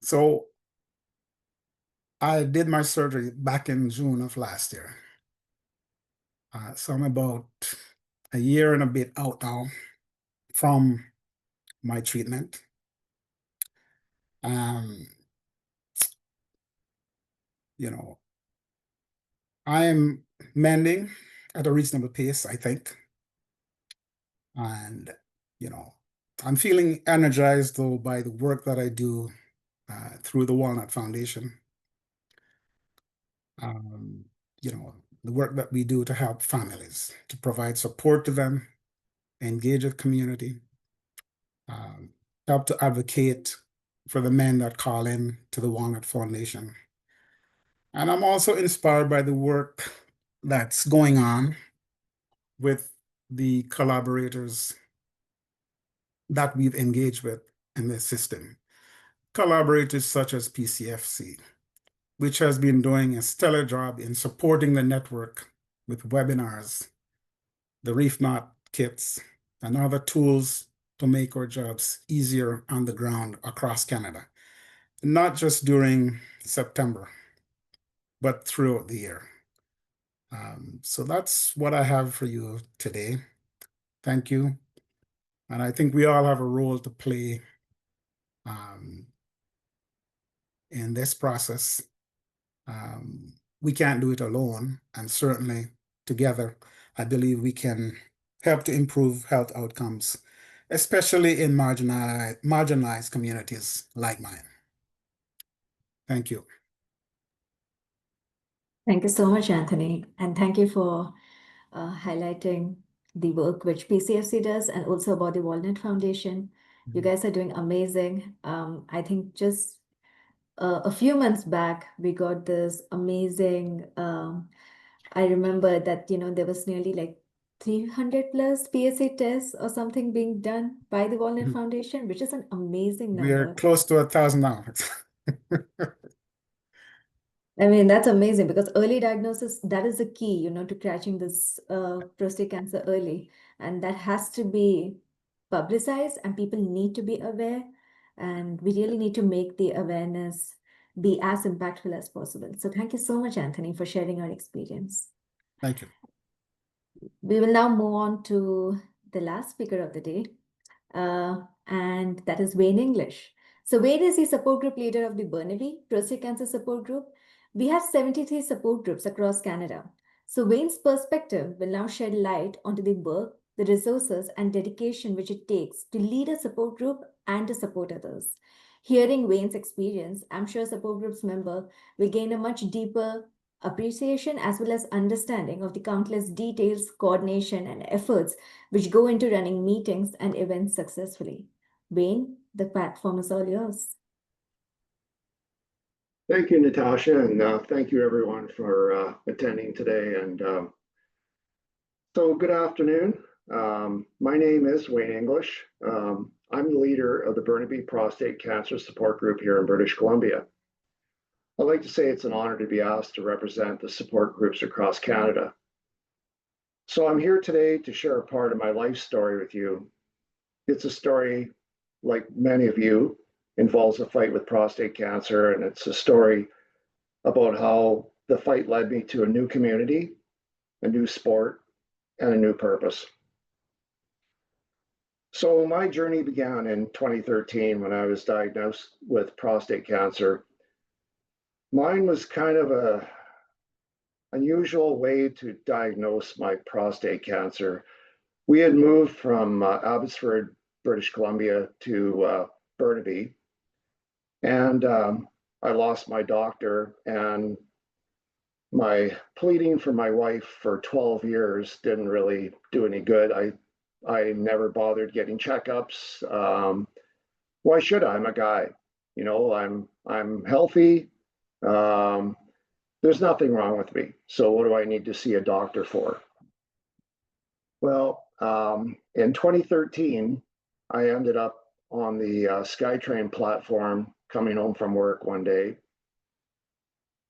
So I did my surgery back in June of last year. So I'm about a year and a bit out now from my treatment. You know, I'm mending at a reasonable pace, I think. And, you know, I'm feeling energized though by the work that I do through the Walnut Foundation. You know, the work that we do to help families, to provide support to them, engage with community, help to advocate for the men that call in to the Walnut Foundation. And I'm also inspired by the work that's going on with the collaborators that we've engaged with in this system. Collaborators such as PCFC, which has been doing a stellar job in supporting the network with webinars, the Reef Knot kits, and other tools to make our jobs easier on the ground across Canada, not just during September, but throughout the year. So that's what I have for you today. Thank you. And I think we all have a role to play in this process. We can't do it alone, and certainly together, I believe we can help to improve health outcomes, especially in marginalized communities like mine. Thank you. Thank you so much, Anthony. And thank you for highlighting the work which PCFC does and also about the Walnut Foundation. You guys are doing amazing. I think just a few months back, we got this amazing, I remember that, you know, there was nearly like 300 plus PSA tests or something being done by the Walnut Foundation, which is an amazing number. We're close to 1,000 now. I mean, that's amazing because early diagnosis, that is the key, you know, to catching this prostate cancer early. And that has to be publicized and people need to be aware. And we really need to make the awareness be as impactful as possible. So thank you so much, Anthony, for sharing your experience. Thank you. We will now move on to the last speaker of the day, and that is Wayne English. So Wayne is the support group leader of the Burnaby Prostate Cancer Support Group. We have 73 support groups across Canada. So Wayne's perspective will now shed light onto the work, the resources, and dedication which it takes to lead a support group and to support others. Hearing Wayne's experience, I'm sure support group's member will gain a much deeper appreciation as well as understanding of the countless details, coordination, and efforts which go into running meetings and events successfully. Wayne, the platform is all yours. Thank you, Natasha, and thank you everyone for attending today. And so good afternoon. My name is Wayne English. I'm the leader of the Burnaby Prostate Cancer Support Group here in British Columbia. I'd like to say it's an honor to be asked to represent the support groups across Canada. So I'm here today to share a part of my life story with you. It's a story, like many of you, involves a fight with prostate cancer, and it's a story about how the fight led me to a new community, a new sport, and a new purpose. So my journey began in 2013 when I was diagnosed with prostate cancer. Mine was kind of a unusual way to diagnose my prostate cancer. We had moved from Abbotsford, British Columbia to Burnaby, and I lost my doctor, and my pleading for my wife for 12 years didn't really do any good. I never bothered getting checkups. Why should I? I'm a guy, you know, I'm healthy. There's nothing wrong with me. So what do I need to see a doctor for? Well, in 2013, I ended up on the SkyTrain platform coming home from work one day,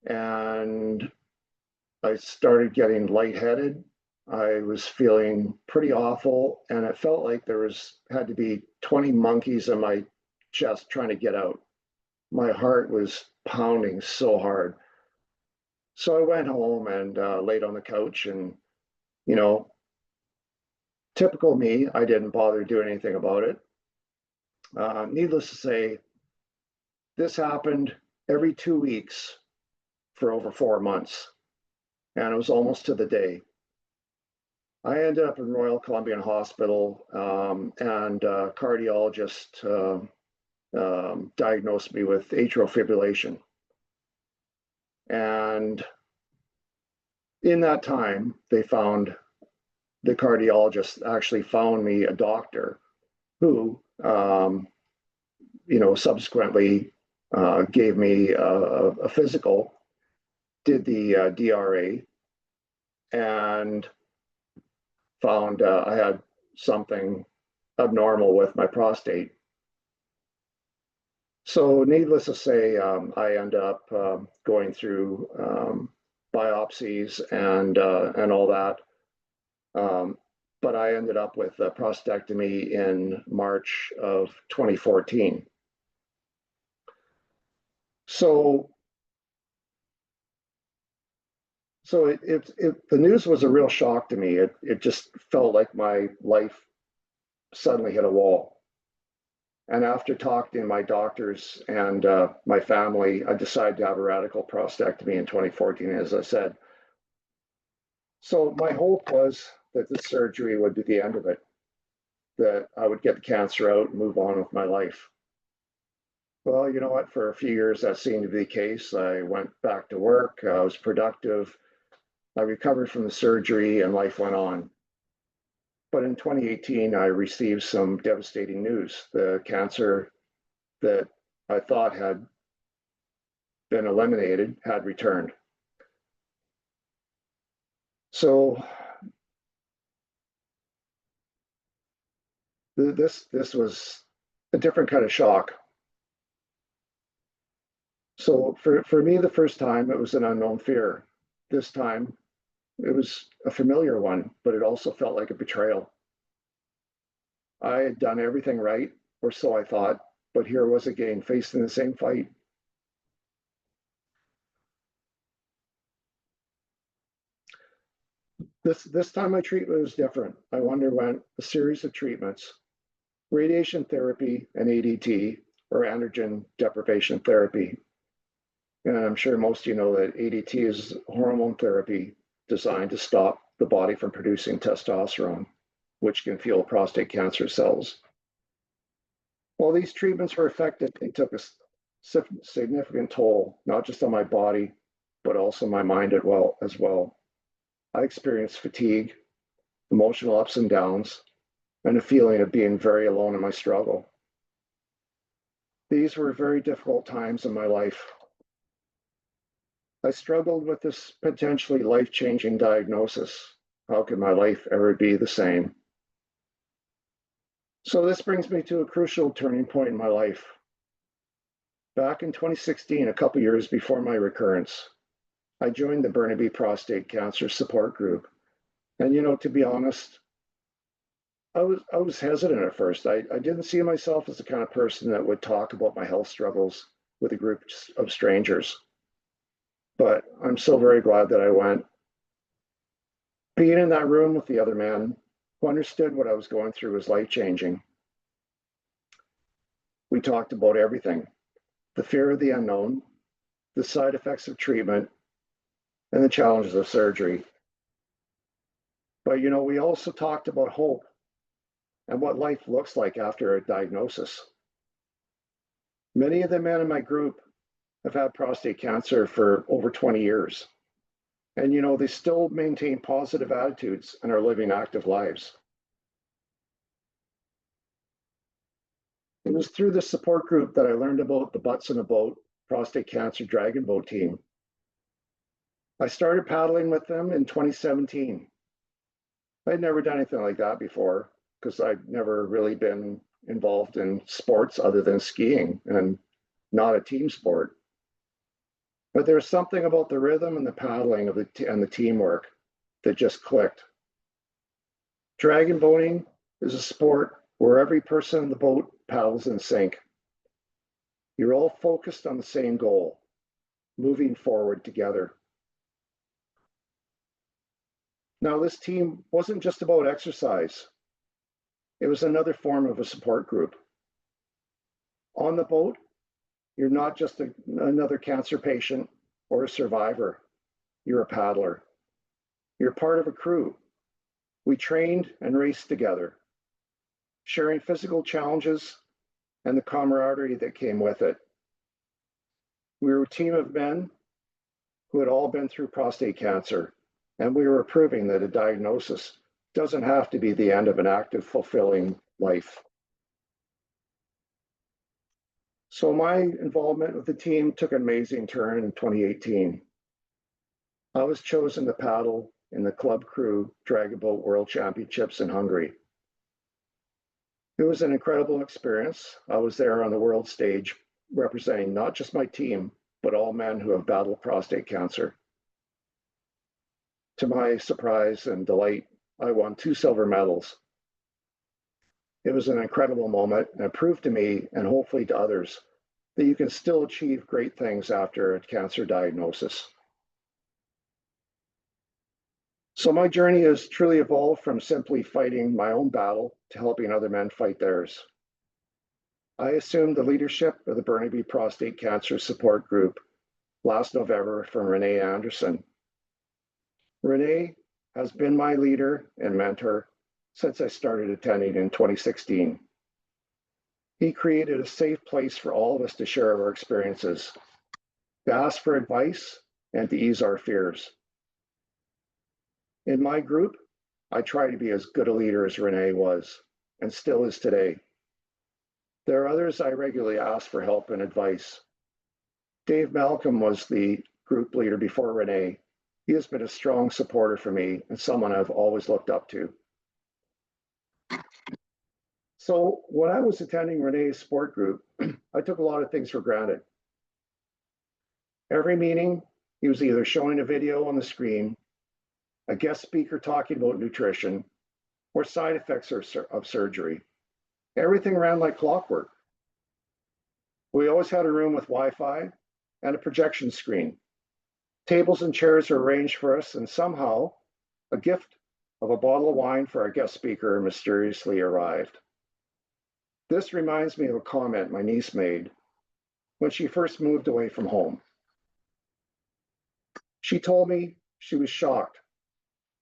and I started getting lightheaded. I was feeling pretty awful, and it felt like there had to be 20 monkeys in my chest trying to get out. My heart was pounding so hard. So I went home and laid on the couch, and, you know, typical me, I didn't bother doing anything about it. Needless to say, this happened every 2 weeks for over 4 months, and it was almost to the day. I ended up in Royal Columbian Hospital, and a cardiologist diagnosed me with atrial fibrillation. And in that time, the cardiologist actually found me a doctor who, you know, subsequently gave me a physical, did the DRA, and found I had something abnormal with my prostate. So needless to say, I ended up going through biopsies and all that. But I ended up with a prostatectomy in March of 2014. So the news was a real shock to me. It just felt like my life suddenly hit a wall. And after talking to my doctors and my family, I decided to have a radical prostatectomy in 2014, as I said. So my hope was that the surgery would be the end of it, that I would get the cancer out and move on with my life. Well, you know what? For a few years, that seemed to be the case. I went back to work. I was productive. I recovered from the surgery, and life went on. But in 2018, I received some devastating news. The cancer that I thought had been eliminated had returned. So this was a different kind of shock. So for me, the first time, it was an unknown fear. This time, it was a familiar one, but it also felt like a betrayal. I had done everything right, or so I thought, but here was again facing the same fight. This time my treatment was different. I underwent a series of treatments: radiation therapy and ADT, or androgen deprivation therapy. And I'm sure most of you know that ADT is hormone therapy designed to stop the body from producing testosterone, which can fuel prostate cancer cells. While these treatments were effective, they took a significant toll, not just on my body, but also my mind as well. I experienced fatigue, emotional ups and downs, and a feeling of being very alone in my struggle. These were very difficult times in my life. I struggled with this potentially life-changing diagnosis. How could my life ever be the same? So this brings me to a crucial turning point in my life. Back in 2016, a couple years before my recurrence, I joined the Burnaby Prostate Cancer Support Group. And to be honest, I was hesitant at first. I didn't see myself as the kind of person that would talk about my health struggles with a group of strangers. But I'm so very glad that I went. Being in that room with the other man who understood what I was going through was life-changing. We talked about everything: the fear of the unknown, the side effects of treatment, and the challenges of surgery. But we also talked about hope and what life looks like after a diagnosis. Many of the men in my group have had prostate cancer for over 20 years. And they still maintain positive attitudes and are living active lives. It was through this support group that I learned about the Butts in a Boat Prostate Cancer Dragon Boat team. I started paddling with them in 2017. I'd never done anything like that before because I'd never really been involved in sports other than skiing and not a team sport. But there's something about the rhythm and the paddling of and the teamwork that just clicked. Dragon boating is a sport where every person in the boat paddles in sync. You're all focused on the same goal, moving forward together. Now, this team wasn't just about exercise. It was another form of a support group. On the boat, you're not just another cancer patient or a survivor. You're a paddler. You're part of a crew. We trained and raced together, sharing physical challenges and the camaraderie that came with it. We were a team of men who had all been through prostate cancer, and we were proving that a diagnosis doesn't have to be the end of an active, fulfilling life. So my involvement with the team took an amazing turn in 2018. I was chosen to paddle in the Club Crew Dragon Boat World Championships in Hungary. It was an incredible experience. I was there on the world stage representing not just my team, but all men who have battled prostate cancer. To my surprise and delight, I won 2 silver medals. It was an incredible moment, and it proved to me, and hopefully to others, that you can still achieve great things after a cancer diagnosis. So my journey has truly evolved from simply fighting my own battle to helping other men fight theirs. I assumed the leadership of the Burnaby Prostate Cancer Support Group last November from Renee Anderson. Renee has been my leader and mentor since I started attending in 2016. He created a safe place for all of us to share our experiences, to ask for advice, and to ease our fears. In my group, I try to be as good a leader as Renee was, and still is today. There are others I regularly ask for help and advice. Dave Malcolm was the group leader before Renee. He has been a strong supporter for me and someone I've always looked up to. So when I was attending Renee's support group, I took a lot of things for granted. Every meeting, he was either showing a video on the screen, a guest speaker talking about nutrition, or side effects of surgery. Everything ran like clockwork. We always had a room with Wi-Fi and a projection screen. Tables and chairs were arranged for us, and somehow a gift of a bottle of wine for our guest speaker mysteriously arrived. This reminds me of a comment my niece made when she first moved away from home. She told me she was shocked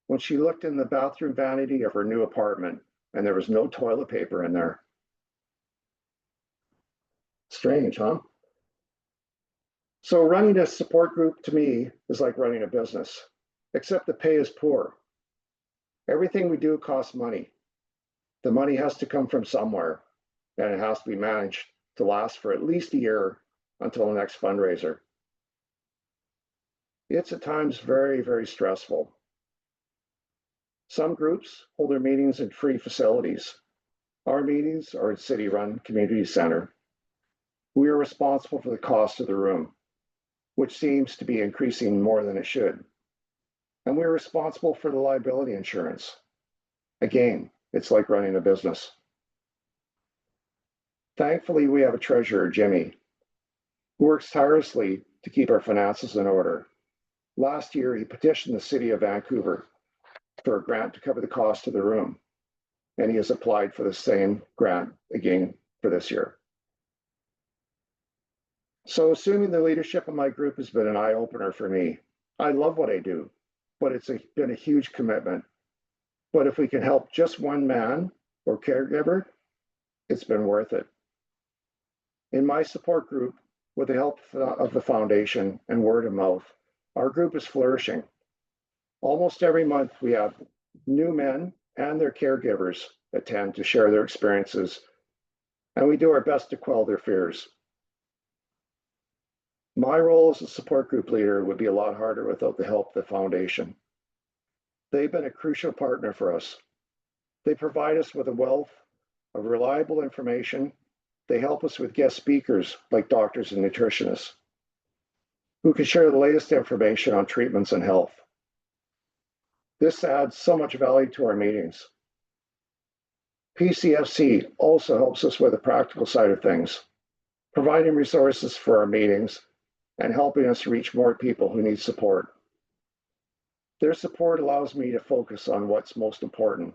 when she looked in the bathroom vanity of her new apartment and there was no toilet paper in there. Strange, huh? So running a support group to me is like running a business, except the pay is poor. Everything we do costs money. The money has to come from somewhere, and it has to be managed to last for at least a year until the next fundraiser. It's at times very, very stressful. Some groups hold their meetings in free facilities. Our meetings are at city-run community center. We are responsible for the cost of the room, which seems to be increasing more than it should. And we're responsible for the liability insurance. Again, it's like running a business. Thankfully, we have a treasurer, Jimmy, who works tirelessly to keep our finances in order. Last year, he petitioned the City of Vancouver for a grant to cover the cost of the room, and he has applied for the same grant again for this year. So assuming the leadership of my group has been an eye-opener for me. I love what I do, but it's been a huge commitment. But if we can help just one man or caregiver, it's been worth it. In my support group, with the help of the foundation and word of mouth, our group is flourishing. Almost every month, we have new men and their caregivers attend to share their experiences, and we do our best to quell their fears. My role as a support group leader would be a lot harder without the help of the foundation. They've been a crucial partner for us. They provide us with a wealth of reliable information. They help us with guest speakers like doctors and nutritionists who can share the latest information on treatments and health. This adds so much value to our meetings. PCFC also helps us with the practical side of things, providing resources for our meetings and helping us reach more people who need support. Their support allows me to focus on what's most important,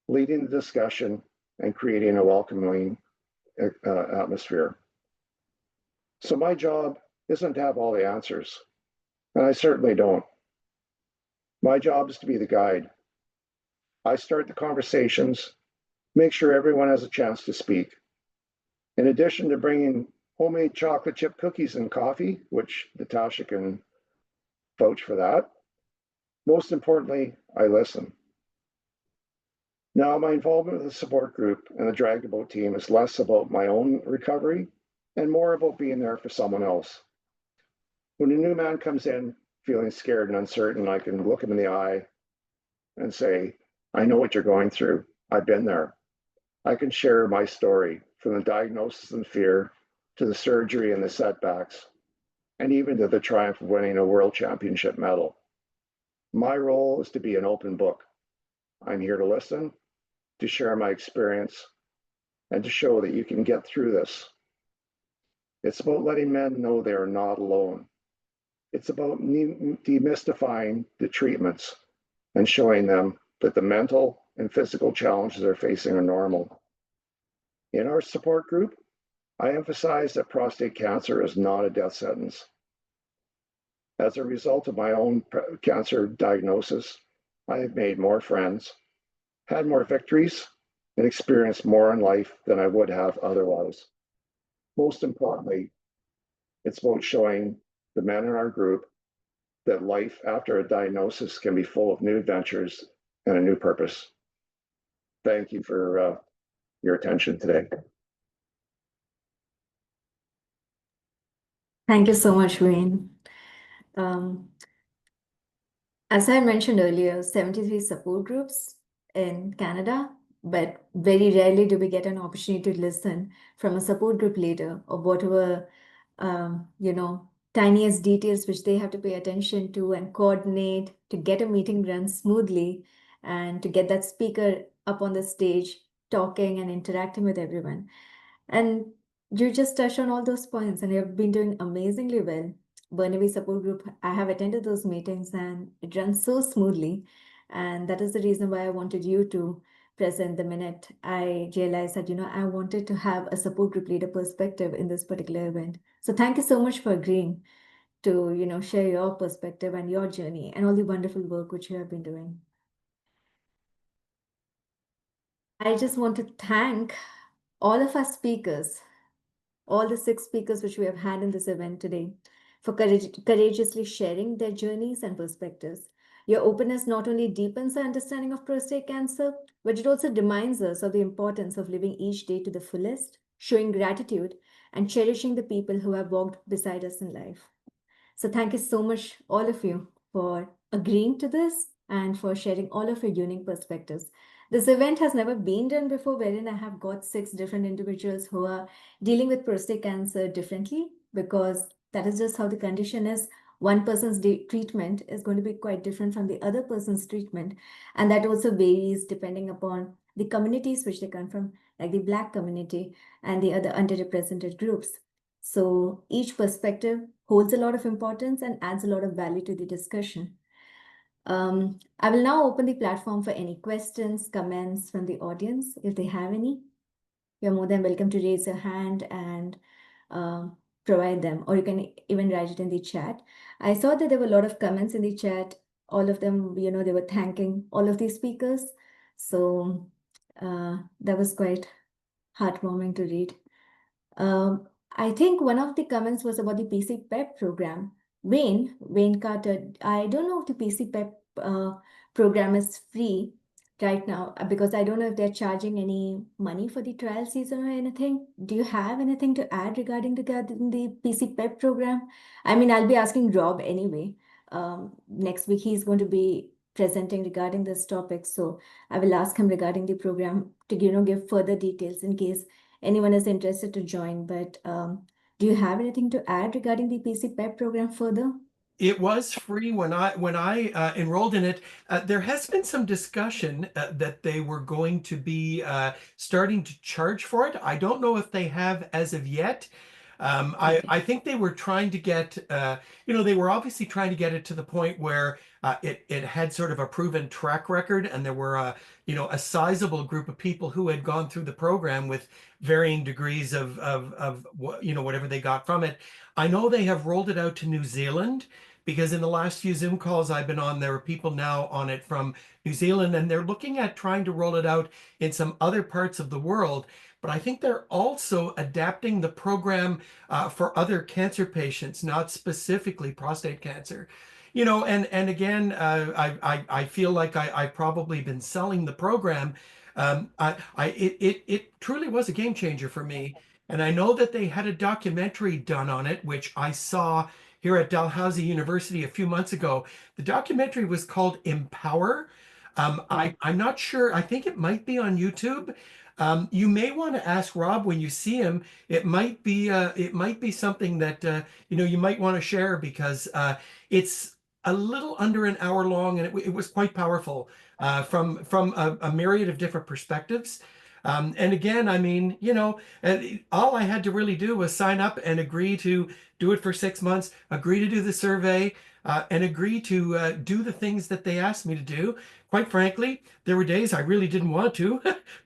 leading the discussion and creating a welcoming atmosphere. So my job isn't to have all the answers, and I certainly don't. My job is to be the guide. I start the conversations, make sure everyone has a chance to speak. In addition to bringing homemade chocolate chip cookies and coffee, which Natasha can vouch for that, most importantly, I listen. Now, my involvement with the support group and the Drag the Boat team is less about my own recovery and more about being there for someone else. When a new man comes in feeling scared and uncertain, I can look him in the eye and say, I know what you're going through. I've been there. I can share my story from the diagnosis and fear to the surgery and the setbacks, and even to the triumph of winning a world championship medal. My role is to be an open book. I'm here to listen, to share my experience, and to show that you can get through this. It's about letting men know they are not alone. It's about demystifying the treatments and showing them that the mental and physical challenges they're facing are normal. In our support group, I emphasize that prostate cancer is not a death sentence. As a result of my own cancer diagnosis, I have made more friends, had more victories, and experienced more in life than I would have otherwise. Most importantly, it's about showing the men in our group that life after a diagnosis can be full of new adventures and a new purpose. Thank you for your attention today. Thank you so much, Wayne. As I mentioned earlier, 73 support groups in Canada, but very rarely do we get an opportunity to listen from a support group leader of whatever, tiniest details which they have to pay attention to and coordinate to get a meeting run smoothly and to get that speaker up on the stage talking and interacting with everyone. And you just touched on all those points and you have been doing amazingly well. Burnaby Support Group, I have attended those meetings and it runs so smoothly. And that is the reason why I wanted you to present the minute I realized that, I wanted to have a support group leader perspective in this particular event. So thank you so much for agreeing to, share your perspective and your journey and all the wonderful work which you have been doing. I just want to thank all of our speakers, all the 6 speakers which we have had in this event today, for courageously sharing their journeys and perspectives. Your openness not only deepens our understanding of prostate cancer, but it also reminds us of the importance of living each day to the fullest, showing gratitude and cherishing the people who have walked beside us in life. So thank you so much, all of you, for agreeing to this and for sharing all of your unique perspectives. This event has never been done before, wherein I have got 6 different individuals who are dealing with prostate cancer differently, because that is just how the condition is. One person's treatment is going to be quite different from the other person's treatment. And that also varies depending upon the communities which they come from, like the Black community and the other underrepresented groups. So each perspective holds a lot of importance and adds a lot of value to the discussion. I will now open the platform for any questions, comments from the audience, if they have any. You're more than welcome to raise your hand and provide them, or you can even write it in the chat. I saw that there were a lot of comments in the chat. All of them, they were thanking all of these speakers. So that was quite heartwarming to read. I think one of the comments was about the PCPEP program. Wayne Carter, I don't know if the PCPEP program is free right now, because I don't know if they're charging any money for the trial season or anything. Do you have anything to add regarding the PCPEP program? I mean, I'll be asking Rob anyway. Next week, he's going to be presenting regarding this topic. So I will ask him regarding the program to give further details in case anyone is interested to join. But do you have anything to add regarding the PCPEP program further? It was free when I enrolled in it. There has been some discussion that they were going to be starting to charge for it. I don't know if they have as of yet. I think they were trying to get, they were obviously trying to get it to the point where it had sort of a proven track record, and there were a sizable group of people who had gone through the program with varying degrees of whatever they got from it. I know they have rolled it out to New Zealand, because in the last few Zoom calls I've been on, there are people now on it from New Zealand, and they're looking at trying to roll it out in some other parts of the world. But I think they're also adapting the program for other cancer patients, not specifically prostate cancer. And again, I feel like I've probably been selling the program. It truly was a game changer for me. And I know that they had a documentary done on it, which I saw here at Dalhousie University a few months ago. The documentary was called Empower. I'm not sure. I think it might be on YouTube. You may want to ask Rob when you see him. It might be something that you might want to share, because it's a little under an hour long, and it was quite powerful from a myriad of different perspectives. And again, I mean, all I had to really do was sign up and agree to do it for 6 months, agree to do the survey, and agree to do the things that they asked me to do. Quite frankly, there were days I really didn't want to,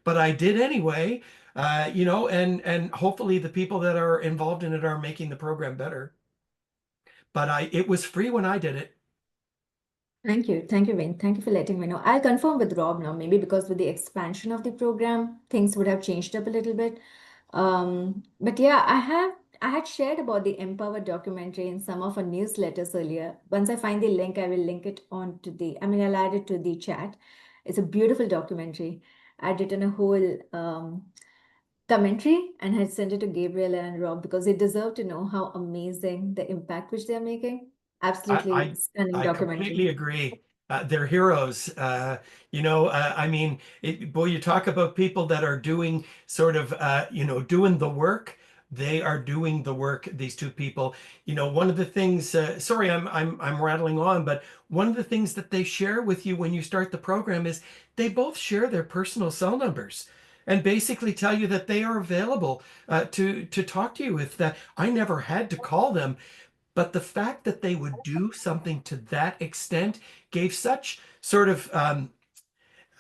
but I did anyway. And hopefully the people that are involved in it are making the program better. But it was free when I did it. Thank you, Wayne. Thank you for letting me know. I'll confirm with Rob now, maybe because with the expansion of the program, things would have changed up a little bit. But yeah, I had shared about the Empower documentary in some of our newsletters earlier. Once I find the link, I will link it on to I'll add it to the chat. It's a beautiful documentary. I'd written a whole commentary and had sent it to Gabriel and Rob, because they deserve to know how amazing the impact which they're making. Absolutely stunning I documentary. completely agree. They're heroes. I mean, boy, you talk about people that are doing sort of, doing the work. They are doing the work. These two people. One of the things. Sorry, I'm rattling on, but one of the things that they share with you when you start the program is they both share their personal cell numbers, and basically tell you that they are available to talk to you. If that, I never had to call them. But the fact that they would do something to that extent gave such sort of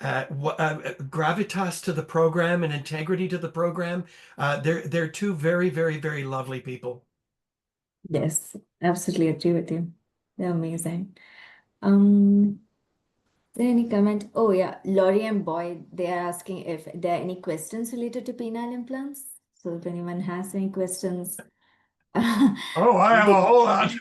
gravitas to the program and integrity to the program. They're two very, very, very lovely people. Yes, absolutely agree with you. They're amazing. Is there any comment? Oh yeah, Laurie and Boyd, they are asking if there are any questions related to penile implants. So if anyone has any questions. Oh, I have a whole lot.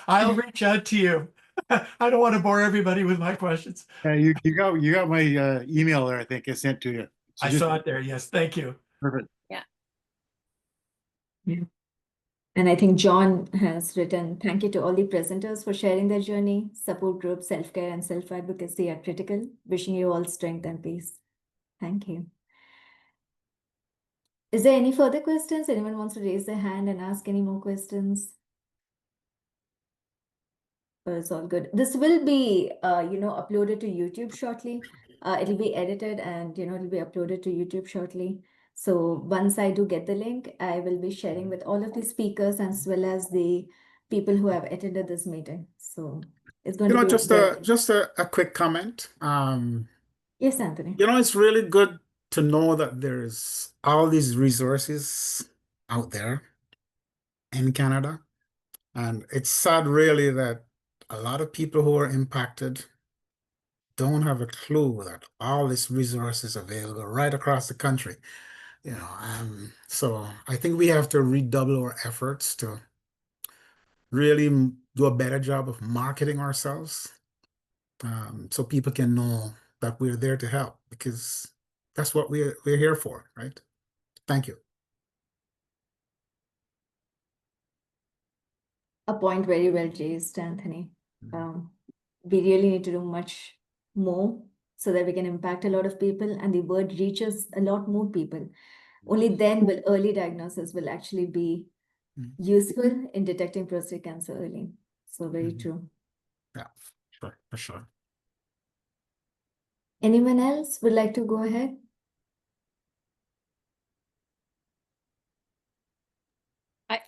I'll reach out to you. I don't want to bore everybody with my questions. You got my email there. I think I sent to you. So I saw it there. Yes, thank you. Perfect. Yeah. Yeah. And I think John has written, thank you to all the presenters for sharing their journey. Support group, self-care and self-advocacy are critical. Wishing you all strength and peace. Thank you. Is there any further questions? Anyone wants to raise their hand and ask any more questions? It's all good. This will be, uploaded to YouTube shortly. It'll be edited and, it'll be uploaded to YouTube shortly. So once I do get the link, I will be sharing with all of the speakers as well as the people who have attended this meeting. So it's going to be just a quick comment. Yes, Anthony. It's really good to know that there's all these resources out there in Canada. And it's sad really that a lot of people who are impacted don't have a clue that all these resources available right across the country. So I think we have to redouble our efforts to really do a better job of marketing ourselves, so people can know that we're there to help, because that's what we're here for, right? Thank you. A point very well raised, Anthony. We really need to do much more so that we can impact a lot of people and the word reaches a lot more people. Only then will early diagnosis will actually be useful in detecting prostate cancer early. So very true. Yeah, sure, for sure. Anyone else would like to go ahead?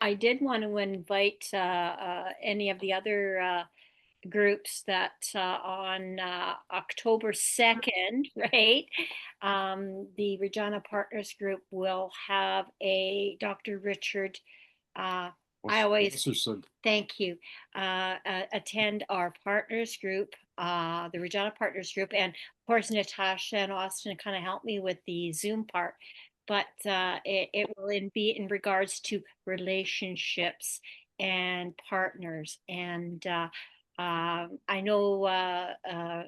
I did want to invite any of the other groups that on October 2nd, right? The Regina Partners Group will have a Dr. Richard, I always, thank you, attend our partners group, the Regina Partners Group. And of course, Natasha and Austin kind of helped me with the Zoom part. But it will be in regards to relationships and partners. And I know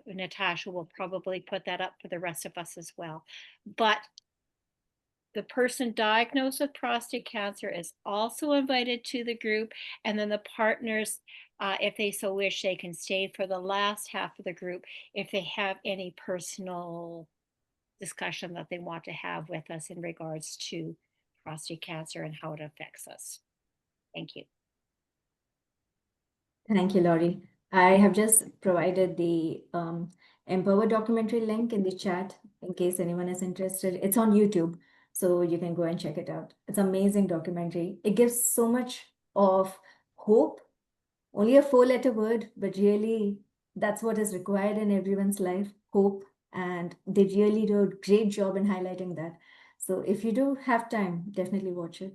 Natasha will probably put that up for the rest of us as well. But the person diagnosed with prostate cancer is also invited to the group. And then the partners, if they so wish, they can stay for the last half of the group if they have any personal discussion that they want to have with us in regards to prostate cancer and how it affects us. Thank you. Thank you, Laurie. I have just provided the Empower documentary link in the chat in case anyone is interested. It's on YouTube, so you can go and check it out. It's an amazing documentary. It gives so much of hope, only a 4-letter word, but really that's what is required in everyone's life, hope. And they really do a great job in highlighting that. So if you do have time, definitely watch it.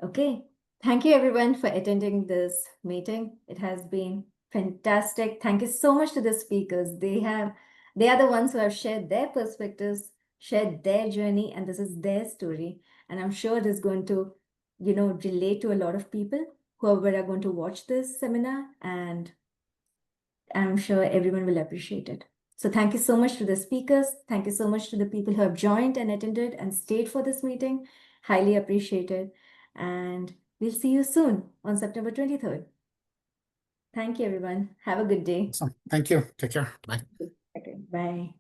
Okay. Thank you everyone for attending this meeting. It has been fantastic. Thank you so much to the speakers. They are the ones who have shared their perspectives, shared their journey, and this is their story. And I'm sure it is going to, relate to a lot of people who are going to watch this seminar, and I'm sure everyone will appreciate it. So thank you so much to the speakers. Thank you so much to the people who have joined and attended and stayed for this meeting. Highly appreciated. And we'll see you soon on September 23rd. Thank you, everyone. Have a good day. Awesome. Thank you. Take care. Bye. Okay, bye.